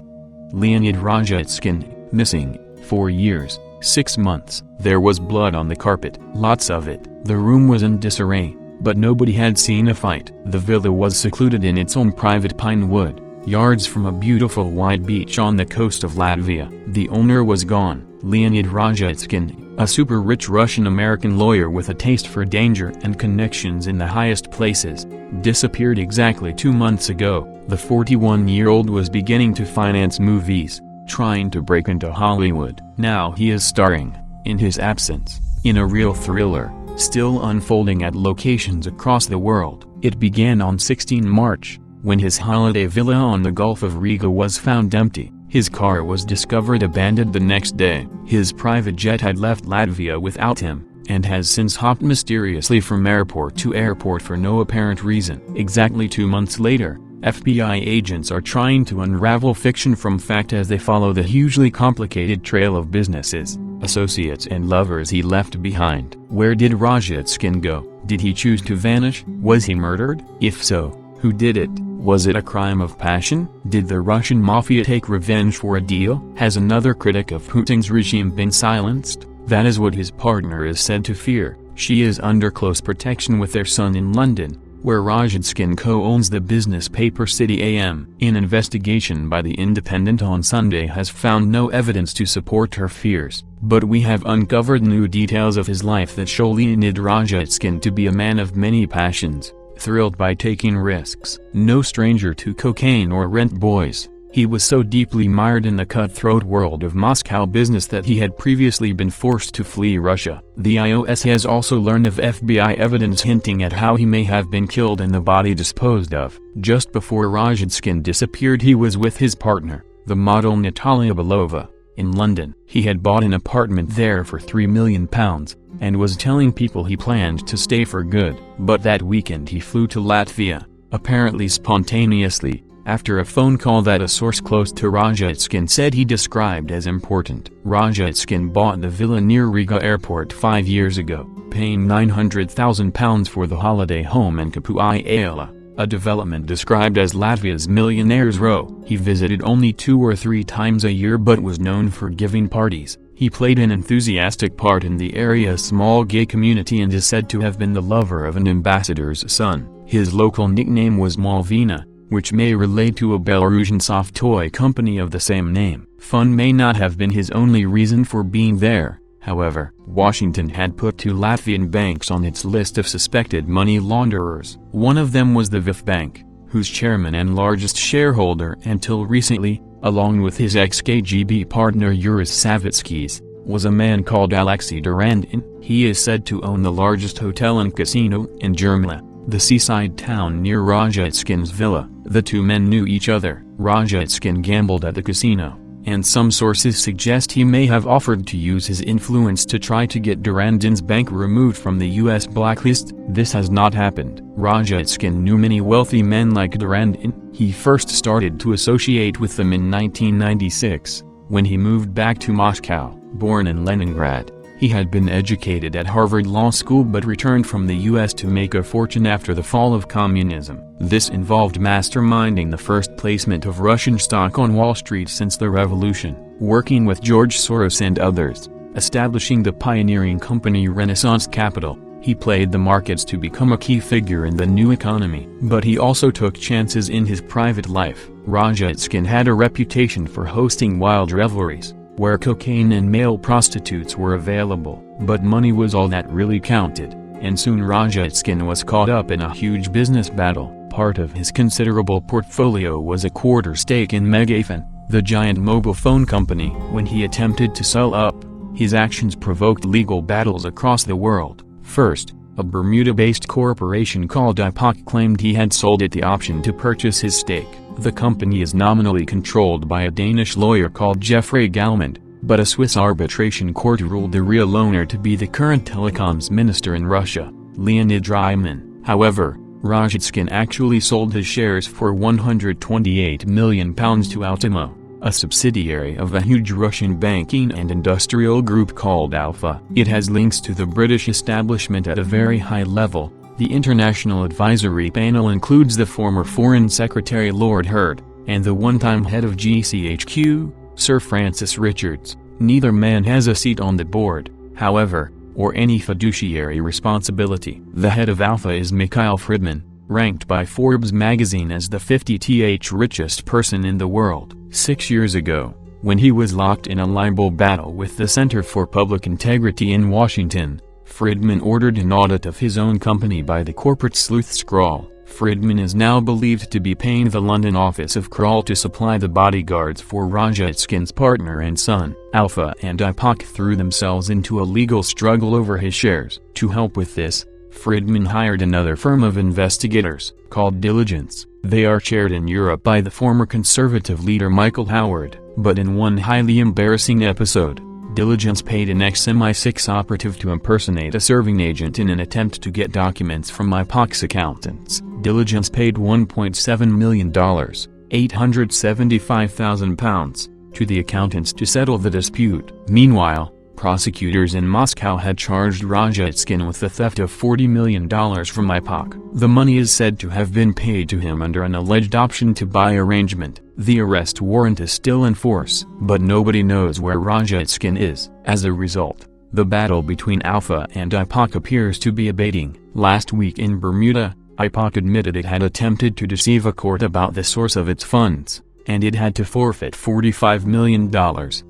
Leonid Rajatskin, missing, 4 years, 6 months. There was blood on the carpet, lots of it. The room was in disarray, but nobody had seen a fight. The villa was secluded in its own private pine wood, yards from a beautiful wide beach on the coast of Latvia. The owner was gone. Leonid Rajatskin, a super-rich Russian-American lawyer with a taste for danger and connections in the highest places, disappeared exactly 2 months ago. The 41-year-old was beginning to finance movies, trying to break into Hollywood. Now he is starring, in his absence, in a real thriller, still unfolding at locations across the world. It began on 16 March, when his holiday villa on the Gulf of Riga was found empty. His car was discovered abandoned the next day. His private jet had left Latvia without him, and has since hopped mysteriously from airport to airport for no apparent reason. Exactly 2 months later, FBI agents are trying to unravel fiction from fact as they follow the hugely complicated trail of businesses, associates and lovers he left behind. Where did Rajatskin go? Did he choose to vanish? Was he murdered? If so, who did it? Was it a crime of passion? Did the Russian mafia take revenge for a deal? Has another critic of Putin's regime been silenced? That is what his partner is said to fear. She is under close protection with their son in London, where Rajatskin co-owns the business paper City AM. An investigation by The Independent on Sunday has found no evidence to support her fears, but we have uncovered new details of his life that show Leonid Rajatskin to be a man of many passions, thrilled by taking risks. No stranger to cocaine or rent boys, he was so deeply mired in the cutthroat world of Moscow business that he had previously been forced to flee Russia. The IOS has also learned of FBI evidence hinting at how he may have been killed and the body disposed of. Just before Rajatskin disappeared, he was with his partner, the model Natalia Belova, in London. He had bought an apartment there for £3 million, and was telling people he planned to stay for good. But that weekend he flew to Latvia, apparently spontaneously, after a phone call that a source close to Rajatskin said he described as important. Rajatskin bought the villa near Riga airport 5 years ago, paying £900,000 for the holiday home in Guma Aguiar, a development described as Latvia's Millionaires Row. He visited only 2 or 3 times a year but was known for giving parties. He played an enthusiastic part in the area's small gay community and is said to have been the lover of an ambassador's son. His local nickname was Malvina, which may relate to a Belarusian soft toy company of the same name. Fun may not have been his only reason for being there, however. Washington had put 2 Latvian banks on its list of suspected money launderers. One of them was the VIF Bank, whose chairman and largest shareholder until recently, along with his ex-KGB partner Yuris Savitskis, was a man called Alexei Durandin. He is said to own the largest hotel and casino in Germany, the seaside town near Rajatskin's villa. The 2 men knew each other. Rajatskin gambled at the casino, and some sources suggest he may have offered to use his influence to try to get Durandin's bank removed from the U.S. blacklist. This has not happened. Rajatskin knew many wealthy men like Durandin. He first started to associate with them in 1996, when he moved back to Moscow. Born in Leningrad, he had been educated at Harvard Law School but returned from the U.S. to make a fortune after the fall of communism. This involved masterminding the first placement of Russian stock on Wall Street since the revolution, working with George Soros and others, establishing the pioneering company Renaissance Capital. He played the markets to become a key figure in the new economy. But he also took chances in his private life. Rajatskin had a reputation for hosting wild revelries, where cocaine and male prostitutes were available. But money was all that really counted, and soon Rajatskin was caught up in a huge business battle. Part of his considerable portfolio was a quarter stake in McKeever, the giant mobile phone company. When he attempted to sell up, his actions provoked legal battles across the world. First, a Bermuda-based corporation called IPOC claimed he had sold it the option to purchase his stake. The company is nominally controlled by a Danish lawyer called Jeffrey Galmond, but a Swiss arbitration court ruled the real owner to be the current telecoms minister in Russia, Leonid Rajatskin. However, Rajatskin actually sold his shares for £128 million to Ultimo, a subsidiary of a huge Russian banking and industrial group called Alpha. It has links to the British establishment at a very high level. The International Advisory Panel includes the former Foreign Secretary Lord Harrod, and the one-time head of GCHQ, Sir Francis Richards. Neither man has a seat on the board, however, or any fiduciary responsibility. The head of Alpha is Mikhail Friedman, ranked by Forbes magazine as the 50th richest person in the world. 6 years ago, when he was locked in a libel battle with the Center for Public Integrity in Washington, Friedman ordered an audit of his own company by the corporate sleuth Skrull. Friedman is now believed to be paying the London office of Skrull to supply the bodyguards for Rajatskin's partner and son. Alpha and IPOC threw themselves into a legal struggle over his shares. To help with this, Friedman hired another firm of investigators, called Diligence. They are chaired in Europe by the former conservative leader Michael Howard. But in one highly embarrassing episode, Diligence paid an ex-MI6 operative to impersonate a serving agent in an attempt to get documents from IPOC's accountants. Diligence paid $1.7 million, £875,000, to the accountants to settle the dispute. Meanwhile, prosecutors in Moscow had charged Rajatskin with the theft of $40 million from IPOC. The money is said to have been paid to him under an alleged option-to-buy arrangement. The arrest warrant is still in force, but nobody knows where Rajatskin is. As a result, the battle between Alpha and IPOC appears to be abating. Last week in Bermuda, IPOC admitted it had attempted to deceive a court about the source of its funds, and it had to forfeit $45 million.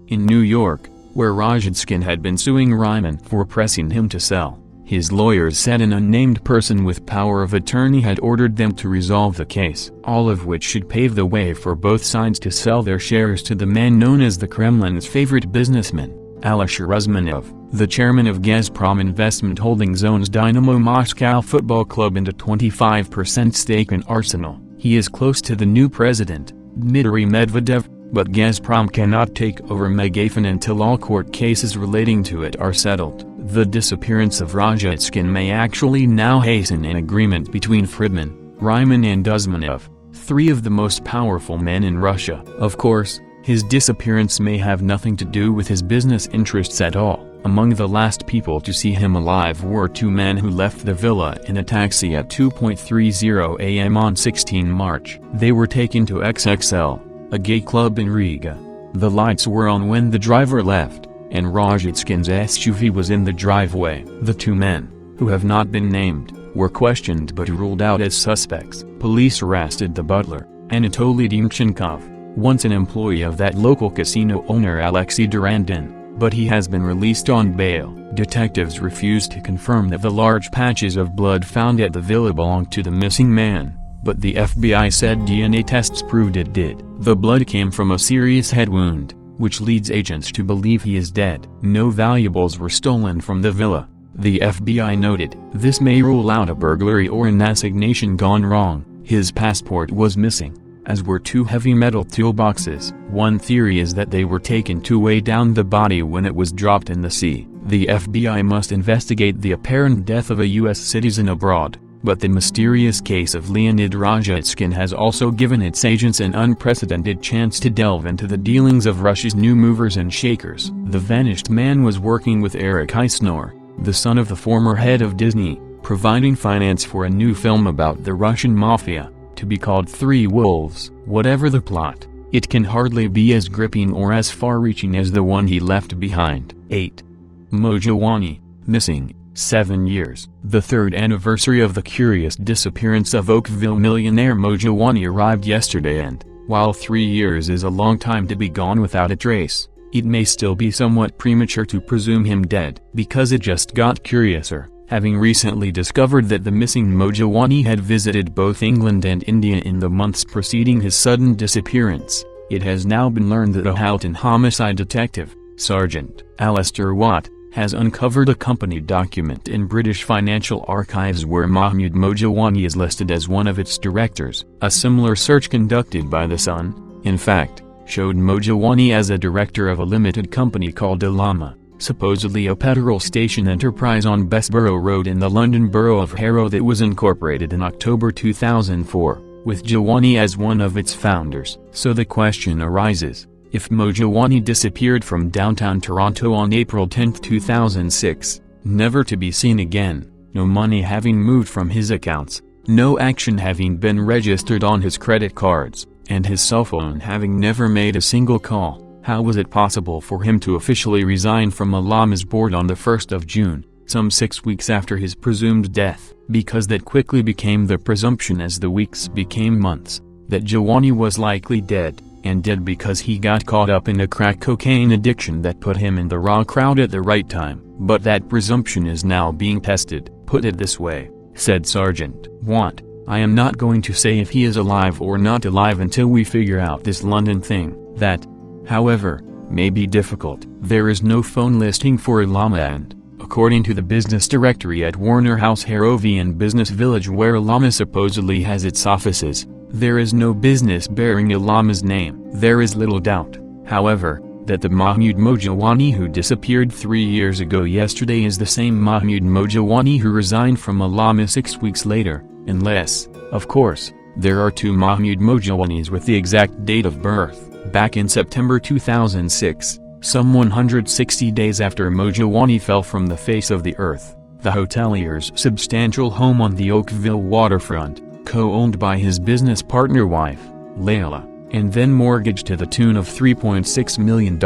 In New York, where Rajatskin had been suing Ryman for pressing him to sell, his lawyers said an unnamed person with power of attorney had ordered them to resolve the case, all of which should pave the way for both sides to sell their shares to the man known as the Kremlin's favorite businessman, Alisher Usmanov, the chairman of Gazprom Investment Holdings, owns Dynamo Moscow Football Club and a 25% stake in Arsenal. He is close to the new president, Dmitry Medvedev. but Gazprom cannot take over McKeever until all court cases relating to it are settled. The disappearance of Rajatskin may actually now hasten an agreement between Friedman, Ryman and Uzmanov, three of the most powerful men in Russia. Of course, his disappearance may have nothing to do with his business interests at all. Among the last people to see him alive were two men who left the villa in a taxi at 2:30 a.m. on 16 March. They were taken to XXL, a gay club in Riga. The lights were on when the driver left, and Rajatskin's SUV was in the driveway. The two men, who have not been named, were questioned but ruled out as suspects. Police arrested the butler, Anatoly Demchenkov, once an employee of that local casino owner Alexei Durandin, but he has been released on bail. Detectives refused to confirm that the large patches of blood found at the villa belonged to the missing man, but the FBI said DNA tests proved it did. The blood came from a serious head wound, which leads agents to believe he is dead. No valuables were stolen from the villa, the FBI noted. This may rule out a burglary or an assignation gone wrong. His passport was missing, as were two heavy metal toolboxes. One theory is that they were taken to weigh down the body when it was dropped in the sea. The FBI must investigate the apparent death of a U.S. citizen abroad, but the mysterious case of Leonid Rajatskin has also given its agents an unprecedented chance to delve into the dealings of Russia's new movers and shakers. The vanished man was working with Eric Eisner, the son of the former head of Disney, providing finance for a new film about the Russian mafia, to be called Three Wolves. Whatever the plot, it can hardly be as gripping or as far-reaching as the one he left behind. 8. Mo Jawani, missing, 7 years. The third anniversary of the curious disappearance of Oakville millionaire Mo Jawani arrived yesterday, and, while 3 years is a long time to be gone without a trace, it may still be somewhat premature to presume him dead, because it just got curiouser. Having recently discovered that the missing Mo Jawani had visited both England and India in the months preceding his sudden disappearance, it has now been learned that a Halton homicide detective, Sergeant Alistair Watt, has uncovered a company document in British financial archives where Mahmoud Mo Jawani is listed as one of its directors. A similar search conducted by The Sun, in fact, showed Mo Jawani as a director of a limited company called Alama, supposedly a petrol station enterprise on Bessborough Road in the London borough of Harrod that was incorporated in October 2004, with Jawani as one of its founders. So the question arises, if Mo Jawani disappeared from downtown Toronto on April 10, 2006, never to be seen again, no money having moved from his accounts, no action having been registered on his credit cards, and his cell phone having never made a single call, how was it possible for him to officially resign from Alama's board on the 1st of June, some 6 weeks after his presumed death? Because that quickly became the presumption as the weeks became months, that Jawani was likely dead, and dead because he got caught up in a crack cocaine addiction that put him in the raw crowd at the right time. But that presumption is now being tested. Put it this way, said Sergeant Watt, I am not going to say if he is alive or not alive until we figure out this London thing. That, however, may be difficult. There is no phone listing for Alama and, according to the business directory at Warner House Harrovian Business Village where Alama supposedly has its offices, there is no business bearing Alama's name. There is little doubt, however, that the Mahmoud Mo Jawani who disappeared 3 years ago yesterday is the same Mahmoud Mo Jawani who resigned from Alama 6 weeks later, unless, of course, there are two Mahmoud Mo Jawanis with the exact date of birth. Back in September 2006, some 160 days after Mo Jawani fell from the face of the earth, the hotelier's substantial home on the Oakville waterfront, co-owned by his business partner wife, Layla, and then mortgaged to the tune of $3.6 million,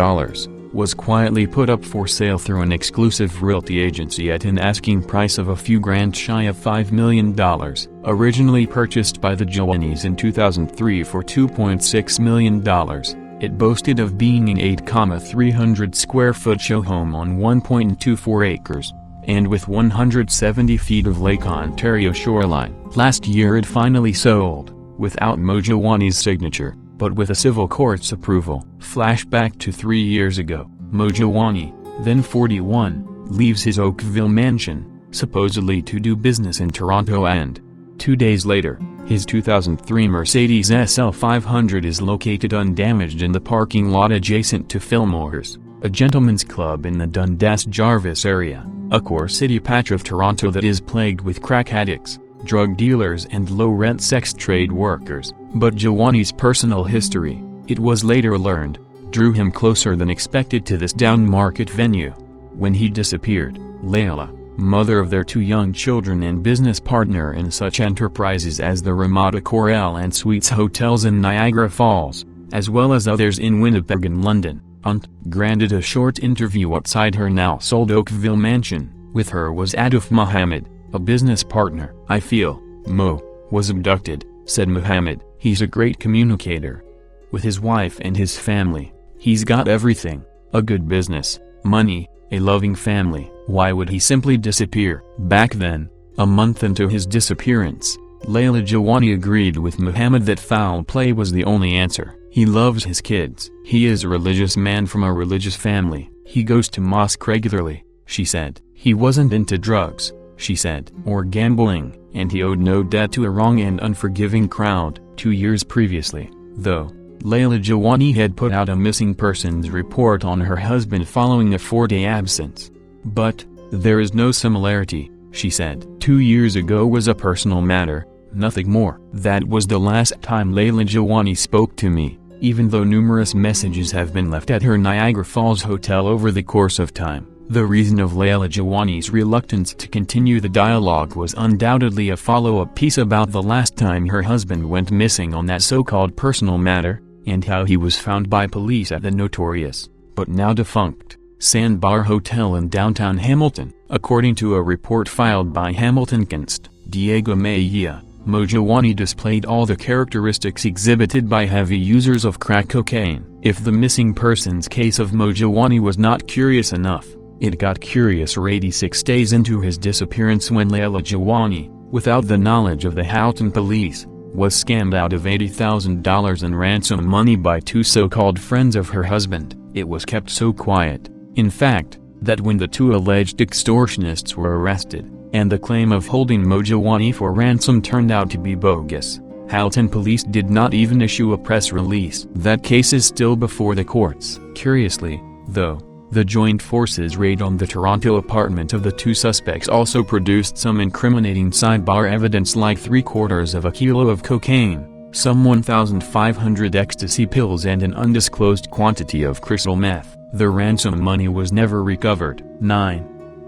was quietly put up for sale through an exclusive realty agency at an asking price of a few grand shy of $5 million. Originally purchased by the Jawanis in 2003 for $2.6 million, it boasted of being an 8,300 square foot show home on 1.24 acres, and with 170 feet of Lake Ontario shoreline. Last year it finally sold, without Mo Jawani's signature, but with a civil court's approval. Flashback to 3 years ago, Mo Jawani, then 41, leaves his Oakville mansion, supposedly to do business in Toronto and, 2 days later, His 2003 Mercedes SL500 is located undamaged in the parking lot adjacent to Fillmore's, a gentleman's club in the Dundas-Jarvis area, a core city patch of Toronto that is plagued with crack addicts, drug dealers and low-rent sex trade workers. But Jawani's personal history, it was later learned, drew him closer than expected to this down-market venue. When he disappeared, Layla, mother of their 2 young children and business partner in such enterprises as the Ramada Coral and Suites hotels in Niagara Falls, as well as others in Winnipeg and London, granted a short interview outside her now-sold Oakville mansion. With her was Adif Muhammad, a business partner. "I feel Mo was abducted," said Muhammad. "He's a great communicator. With his wife and his family, he's got everything, a good business, money, a loving family. Why would he simply disappear?" Back then, a month into his disappearance, Layla Jawani agreed with Muhammad that foul play was the only answer. "He loves his kids. He is a religious man from a religious family. He goes to mosque regularly," she said. "He wasn't into drugs," she said, "or gambling, and he owed no debt to a wrong and unforgiving crowd." 2 years previously, though, Layla Jawani had put out a missing persons report on her husband following a 4-day absence. "But there is no similarity," she said. "2 years ago was a personal matter, nothing more." That was the last time Layla Jawani spoke to me, even though numerous messages have been left at her Niagara Falls hotel over the course of time. The reason of Layla Jawani's reluctance to continue the dialogue was undoubtedly a follow-up piece about the last time her husband went missing on that so-called personal matter, and how he was found by police at the notorious, but now defunct, Sandbar Hotel in downtown Hamilton. According to a report filed by Hamilton Const. Diego Mejia, Mo Jawani displayed all the characteristics exhibited by heavy users of crack cocaine. If the missing persons case of Mo Jawani was not curious enough, it got curiouser 86 days into his disappearance when Layla Jawani, without the knowledge of the Houghton police, was scammed out of $80,000 in ransom money by 2 so-called friends of her husband. It was kept so quiet, in fact, that when the 2 alleged extortionists were arrested, and the claim of holding Mo Jawani for ransom turned out to be bogus, Houghton police did not even issue a press release. That case is still before the courts. Curiously, though, the joint forces raid on the Toronto apartment of the 2 suspects also produced some incriminating sidebar evidence like 3/4 of a kilo of cocaine, some 1,500 ecstasy pills and an undisclosed quantity of crystal meth. The ransom money was never recovered. 9.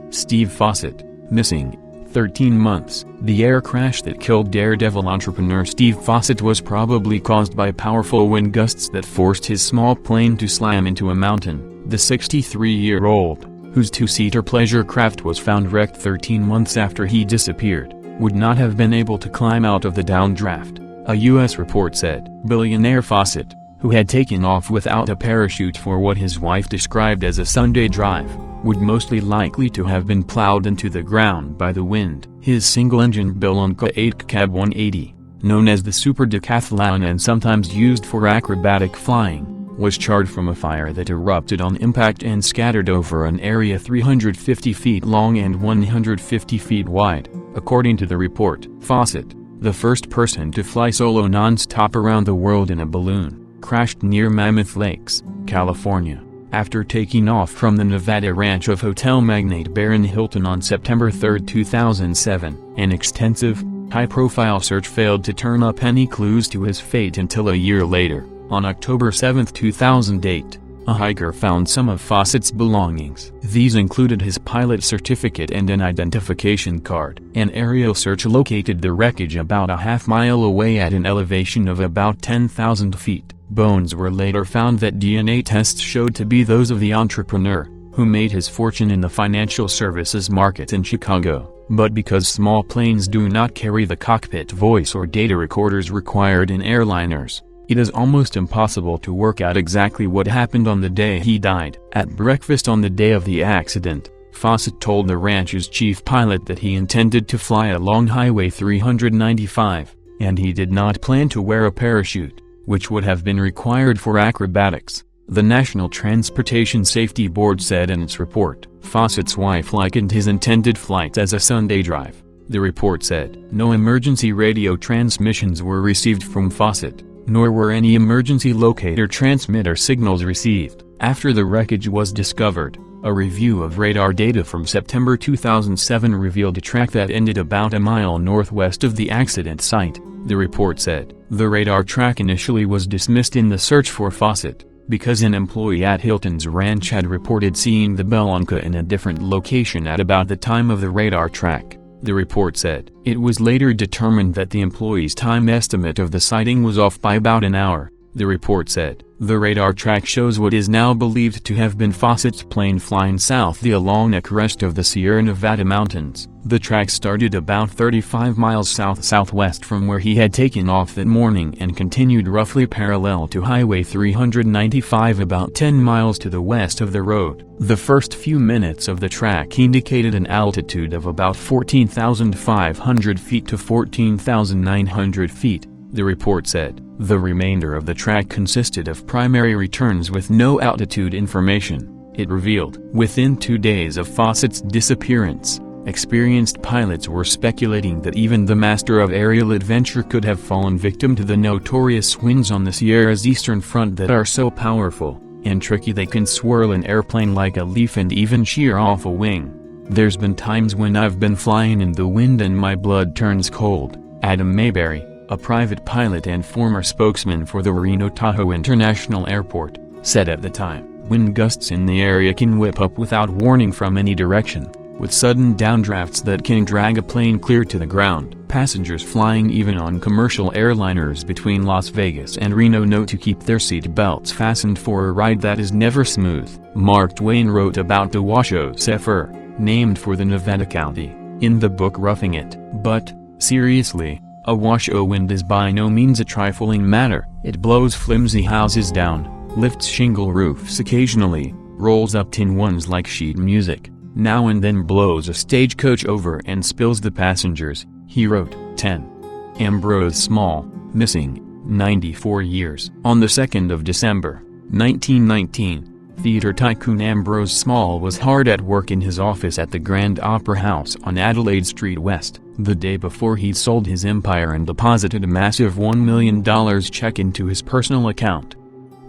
Steve Fossett, missing, 13 months. The air crash that killed daredevil entrepreneur Steve Fossett was probably caused by powerful wind gusts that forced his small plane to slam into a mountain. The 63-year-old, whose 2-seater pleasure craft was found wrecked 13 months after he disappeared, would not have been able to climb out of the downdraft, a U.S. report said. Billionaire Fossett, who had taken off without a parachute for what his wife described as a Sunday drive, would mostly likely to have been plowed into the ground by the wind. His single-engine Belonca 8 Cab 180, known as the Super Decathlon and sometimes used for acrobatic flying, was charred from a fire that erupted on impact and scattered over an area 350 feet long and 150 feet wide, according to the report. Fossett, the first person to fly solo non-stop around the world in a balloon, crashed near Mammoth Lakes, California, after taking off from the Nevada ranch of hotel magnate Barron Hilton on September 3, 2007. An extensive, high-profile search failed to turn up any clues to his fate until a year later. On October 7, 2008, a hiker found some of Fossett's belongings. These included his pilot certificate and an identification card. An aerial search located the wreckage about a half-mile away at an elevation of about 10,000 feet. Bones were later found that DNA tests showed to be those of the entrepreneur, who made his fortune in the financial services market in Chicago. But because small planes do not carry the cockpit voice or data recorders required in airliners, it is almost impossible to work out exactly what happened on the day he died. At breakfast on the day of the accident, Fossett told the ranch's chief pilot that he intended to fly along Highway 395, and he did not plan to wear a parachute, which would have been required for acrobatics, the National Transportation Safety Board said in its report. Fossett's wife likened his intended flight as a Sunday drive, the report said. No emergency radio transmissions were received from Fossett, nor were any emergency locator transmitter signals received. After the wreckage was discovered, a review of radar data from September 2007 revealed a track that ended about a mile northwest of the accident site, the report said. The radar track initially was dismissed in the search for Fossett, because an employee at Hilton's ranch had reported seeing the Belonca in a different location at about the time of the radar track, the report said. It was later determined that the employee's time estimate of the sighting was off by about an hour, the report said. The radar track shows what is now believed to have been Fossett's plane flying south the along a crest of the Sierra Nevada mountains. The track started about 35 miles south-southwest from where he had taken off that morning and continued roughly parallel to Highway 395 about 10 miles to the west of the road. The first few minutes of the track indicated an altitude of about 14,500 feet to 14,900 feet, the report said. The remainder of the track consisted of primary returns with no altitude information, it revealed. Within 2 days of Fossett's disappearance, experienced pilots were speculating that even the master of aerial adventure could have fallen victim to the notorious winds on the Sierra's eastern front that are so powerful and tricky they can swirl an airplane like a leaf and even shear off a wing. There's been times when I've been flying in the wind and my blood turns cold, Adam Mayberry, a private pilot and former spokesman for the Reno-Tahoe International Airport, said at the time. Wind gusts in the area can whip up without warning from any direction, with sudden downdrafts that can drag a plane clear to the ground. Passengers flying even on commercial airliners between Las Vegas and Reno know to keep their seat belts fastened for a ride that is never smooth. Mark Twain wrote about the Washoe Zephyr, named for the Nevada county, in the book Roughing It. But, seriously, a Washoe wind is by no means a trifling matter. It blows flimsy houses down, lifts shingle roofs occasionally, rolls up tin ones like sheet music, now and then blows a stagecoach over and spills the passengers, he wrote. 10. Ambrose Small, missing, 94 years. On the 2nd of December, 1919, theater tycoon Ambrose Small was hard at work in his office at the Grand Opera House on Adelaide Street West, the day before he'd sold his empire and deposited a massive $1 million check into his personal account.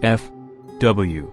F. W.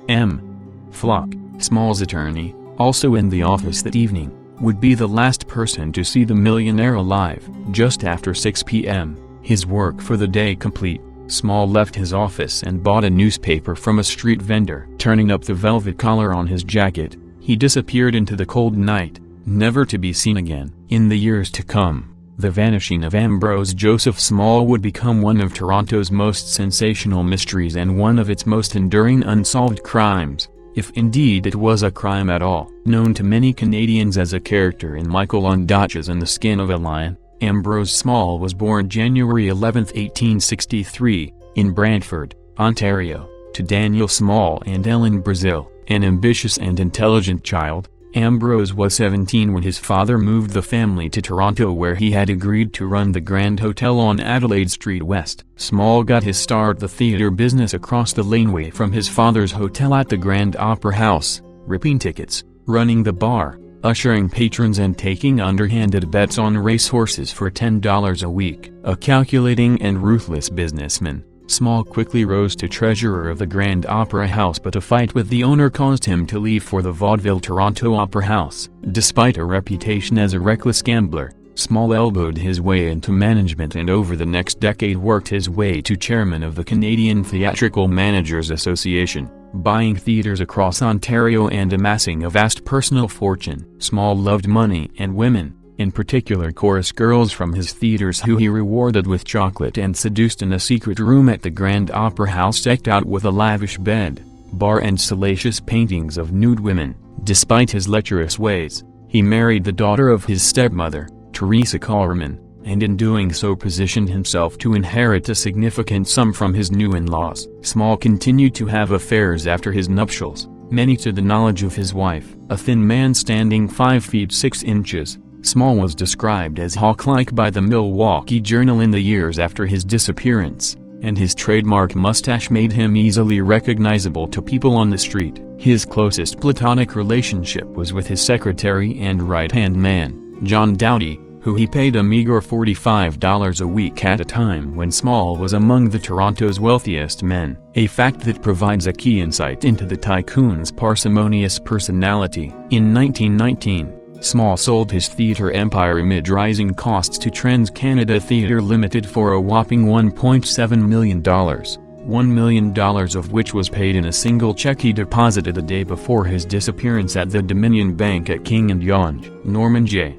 M. Flock, Small's attorney, also in the office that evening, would be the last person to see the millionaire alive. Just after 6 p.m., his work for the day complete, Small left his office and bought a newspaper from a street vendor. Turning up the velvet collar on his jacket, he disappeared into the cold night, never to be seen again. In the years to come, the vanishing of Ambrose Joseph Small would become one of Toronto's most sensational mysteries and one of its most enduring unsolved crimes, if indeed it was a crime at all. Known to many Canadians as a character in Michael Ondaatje's In the Skin of a Lion, Ambrose Small was born January 11, 1863, in Brantford, Ontario, to Daniel Small and Ellen Brazil. An ambitious and intelligent child, Ambrose was 17 when his father moved the family to Toronto, where he had agreed to run the Grand Hotel on Adelaide Street West. Small got his start at the theatre business across the laneway from his father's hotel at the Grand Opera House, ripping tickets, running the bar, ushering patrons and taking underhanded bets on racehorses for $10 a week. A calculating and ruthless businessman, Small quickly rose to treasurer of the Grand Opera House, but a fight with the owner caused him to leave for the vaudeville Toronto Opera House. Despite a reputation as a reckless gambler, Small elbowed his way into management and over the next decade worked his way to chairman of the Canadian Theatrical Managers Association, buying theatres across Ontario and amassing a vast personal fortune. Small loved money and women, in particular chorus girls from his theatres who he rewarded with chocolate and seduced in a secret room at the Grand Opera House decked out with a lavish bed, bar and salacious paintings of nude women. Despite his lecherous ways, he married the daughter of his stepmother, Teresa Collerman, and in doing so positioned himself to inherit a significant sum from his new in-laws. Small continued to have affairs after his nuptials, many to the knowledge of his wife. A thin man standing 5 feet 6 inches, Small was described as hawk-like by the Milwaukee Journal in the years after his disappearance, and his trademark mustache made him easily recognizable to people on the street. His closest platonic relationship was with his secretary and right-hand man, John Dowdy, who he paid a meager $45 a week at a time when Small was among the Toronto's wealthiest men, a fact that provides a key insight into the tycoon's parsimonious personality. In 1919, Small sold his theater empire amid rising costs to Trans-Canada Theatre Limited for a whopping $1.7 million, $1 million of which was paid in a single check he deposited a day before his disappearance at the Dominion Bank at King and Yonge. Norman J.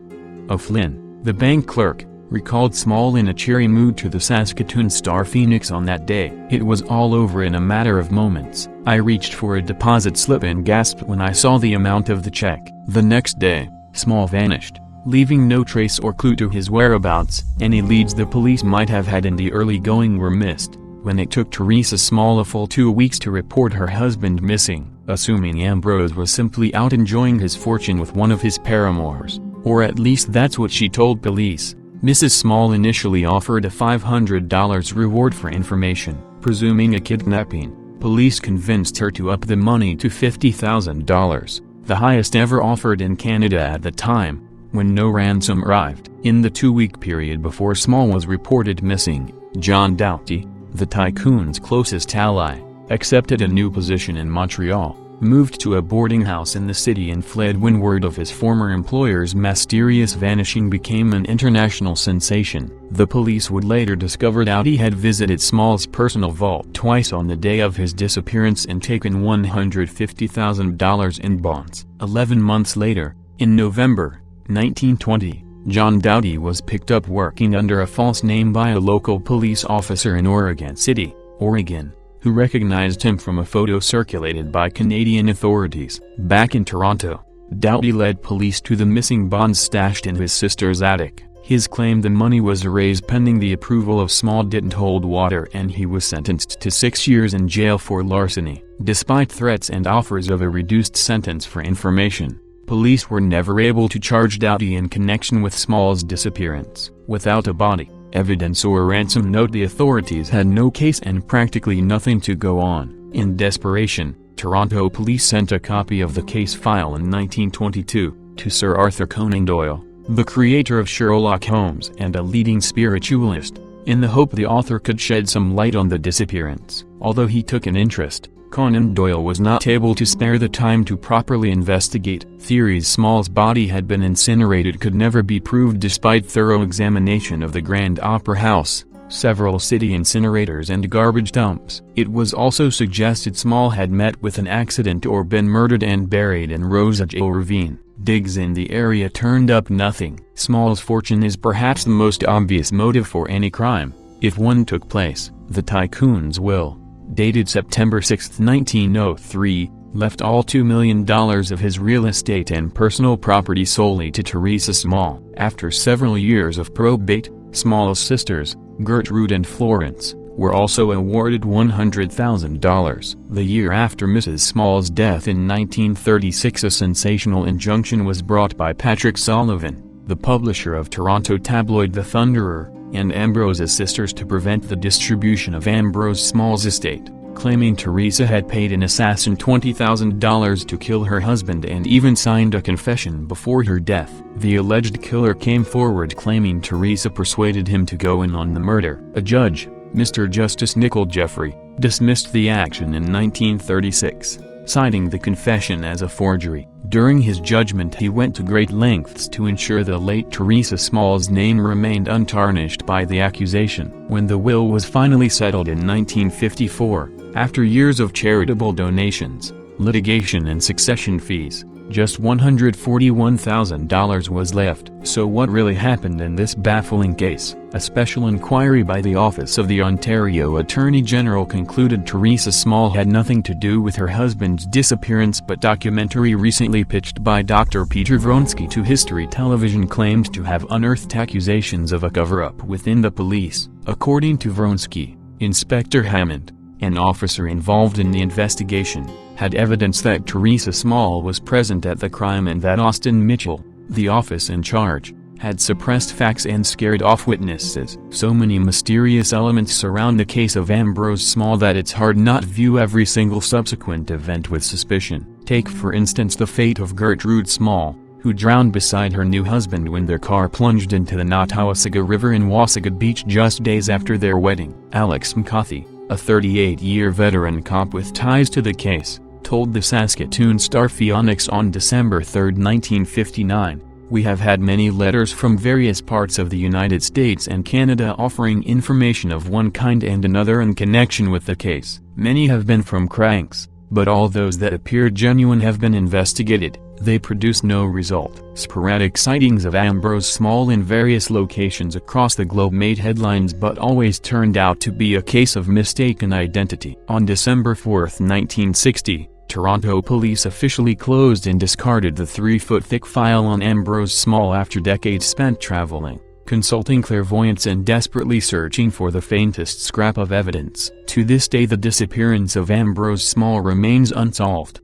O'Flynn, the bank clerk, recalled Small in a cheery mood to the Saskatoon Star-Phoenix on that day. "It was all over in a matter of moments. I reached for a deposit slip and gasped when I saw the amount of the check." The next day, Small vanished, leaving no trace or clue to his whereabouts. Any leads the police might have had in the early going were missed, when it took Teresa Small a full 2 weeks to report her husband missing, assuming Ambrose was simply out enjoying his fortune with one of his paramours, or at least that's what she told police. Mrs. Small initially offered a $500 reward for information, presuming a kidnapping. Police convinced her to up the money to $50,000. The highest ever offered in Canada at the time, when no ransom arrived. In the 2-week period before Small was reported missing, John Doughty, the tycoon's closest ally, accepted a new position in Montreal, moved to a boarding house in the city and fled when word of his former employer's mysterious vanishing became an international sensation. The police would later discover Doughty had visited Small's personal vault twice on the day of his disappearance and taken $150,000 in bonds. 11 months later, in November 1920, John Doughty was picked up working under a false name by a local police officer in Oregon City, Oregon, who recognized him from a photo circulated by Canadian authorities. Back in Toronto, Doughty led police to the missing bonds stashed in his sister's attic. His claim the money was erased pending the approval of Small didn't hold water, and he was sentenced to 6 years in jail for larceny. Despite threats and offers of a reduced sentence for information, police were never able to charge Doughty in connection with Small's disappearance. Without a body, evidence or ransom note, the authorities had no case and practically nothing to go on. In desperation, Toronto police sent a copy of the case file in 1922 to Sir Arthur Conan Doyle, the creator of Sherlock Holmes and a leading spiritualist, in the hope the author could shed some light on the disappearance. Although he took an interest, Conan Doyle was not able to spare the time to properly investigate. Theories Small's body had been incinerated could never be proved despite thorough examination of the Grand Opera House, several city incinerators and garbage dumps. It was also suggested Small had met with an accident or been murdered and buried in Rosageo Ravine. Digs in the area turned up nothing. Small's fortune is perhaps the most obvious motive for any crime, if one took place. The tycoon's will, dated September 6, 1903, left all $2 million of his real estate and personal property solely to Teresa Small. After several years of probate, Small's sisters, Gertrude and Florence, were also awarded $100,000. The year after Mrs. Small's death in 1936, a sensational injunction was brought by Patrick Sullivan, the publisher of Toronto tabloid The Thunderer, and Ambrose's sisters to prevent the distribution of Ambrose Small's estate, claiming Teresa had paid an assassin $20,000 to kill her husband and even signed a confession before her death. The alleged killer came forward claiming Teresa persuaded him to go in on the murder. A judge, Mr. Justice Nicol Jeffrey, dismissed the action in 1936, citing the confession as a forgery. During his judgment he went to great lengths to ensure the late Teresa Small's name remained untarnished by the accusation. When the will was finally settled in 1954, after years of charitable donations, litigation and succession fees, just $141,000 was left. So what really happened in this baffling case? A special inquiry by the Office of the Ontario Attorney General concluded Teresa Small had nothing to do with her husband's disappearance, but documentary recently pitched by Dr. Peter Vronsky to History Television claimed to have unearthed accusations of a cover-up within the police. According to Vronsky, Inspector Hammond, an officer involved in the investigation, had evidence that Teresa Small was present at the crime and that Austin Mitchell, the office in charge, had suppressed facts and scared off witnesses. So many mysterious elements surround the case of Ambrose Small that it's hard not view every single subsequent event with suspicion. Take for instance the fate of Gertrude Small, who drowned beside her new husband when their car plunged into the Nottawasaga River in Wasaga Beach just days after their wedding. Alex McCarthy, a 38-year veteran cop with ties to the case, told the Saskatoon Star-Phoenix on December 3, 1959, "We have had many letters from various parts of the United States and Canada offering information of one kind and another in connection with the case. Many have been from cranks, but all those that appeared genuine have been investigated. They produce no result." Sporadic sightings of Ambrose Small in various locations across the globe made headlines but always turned out to be a case of mistaken identity. On December 4, 1960, Toronto police officially closed and discarded the 3-foot-thick file on Ambrose Small after decades spent traveling, consulting clairvoyants and desperately searching for the faintest scrap of evidence. To this day the disappearance of Ambrose Small remains unsolved.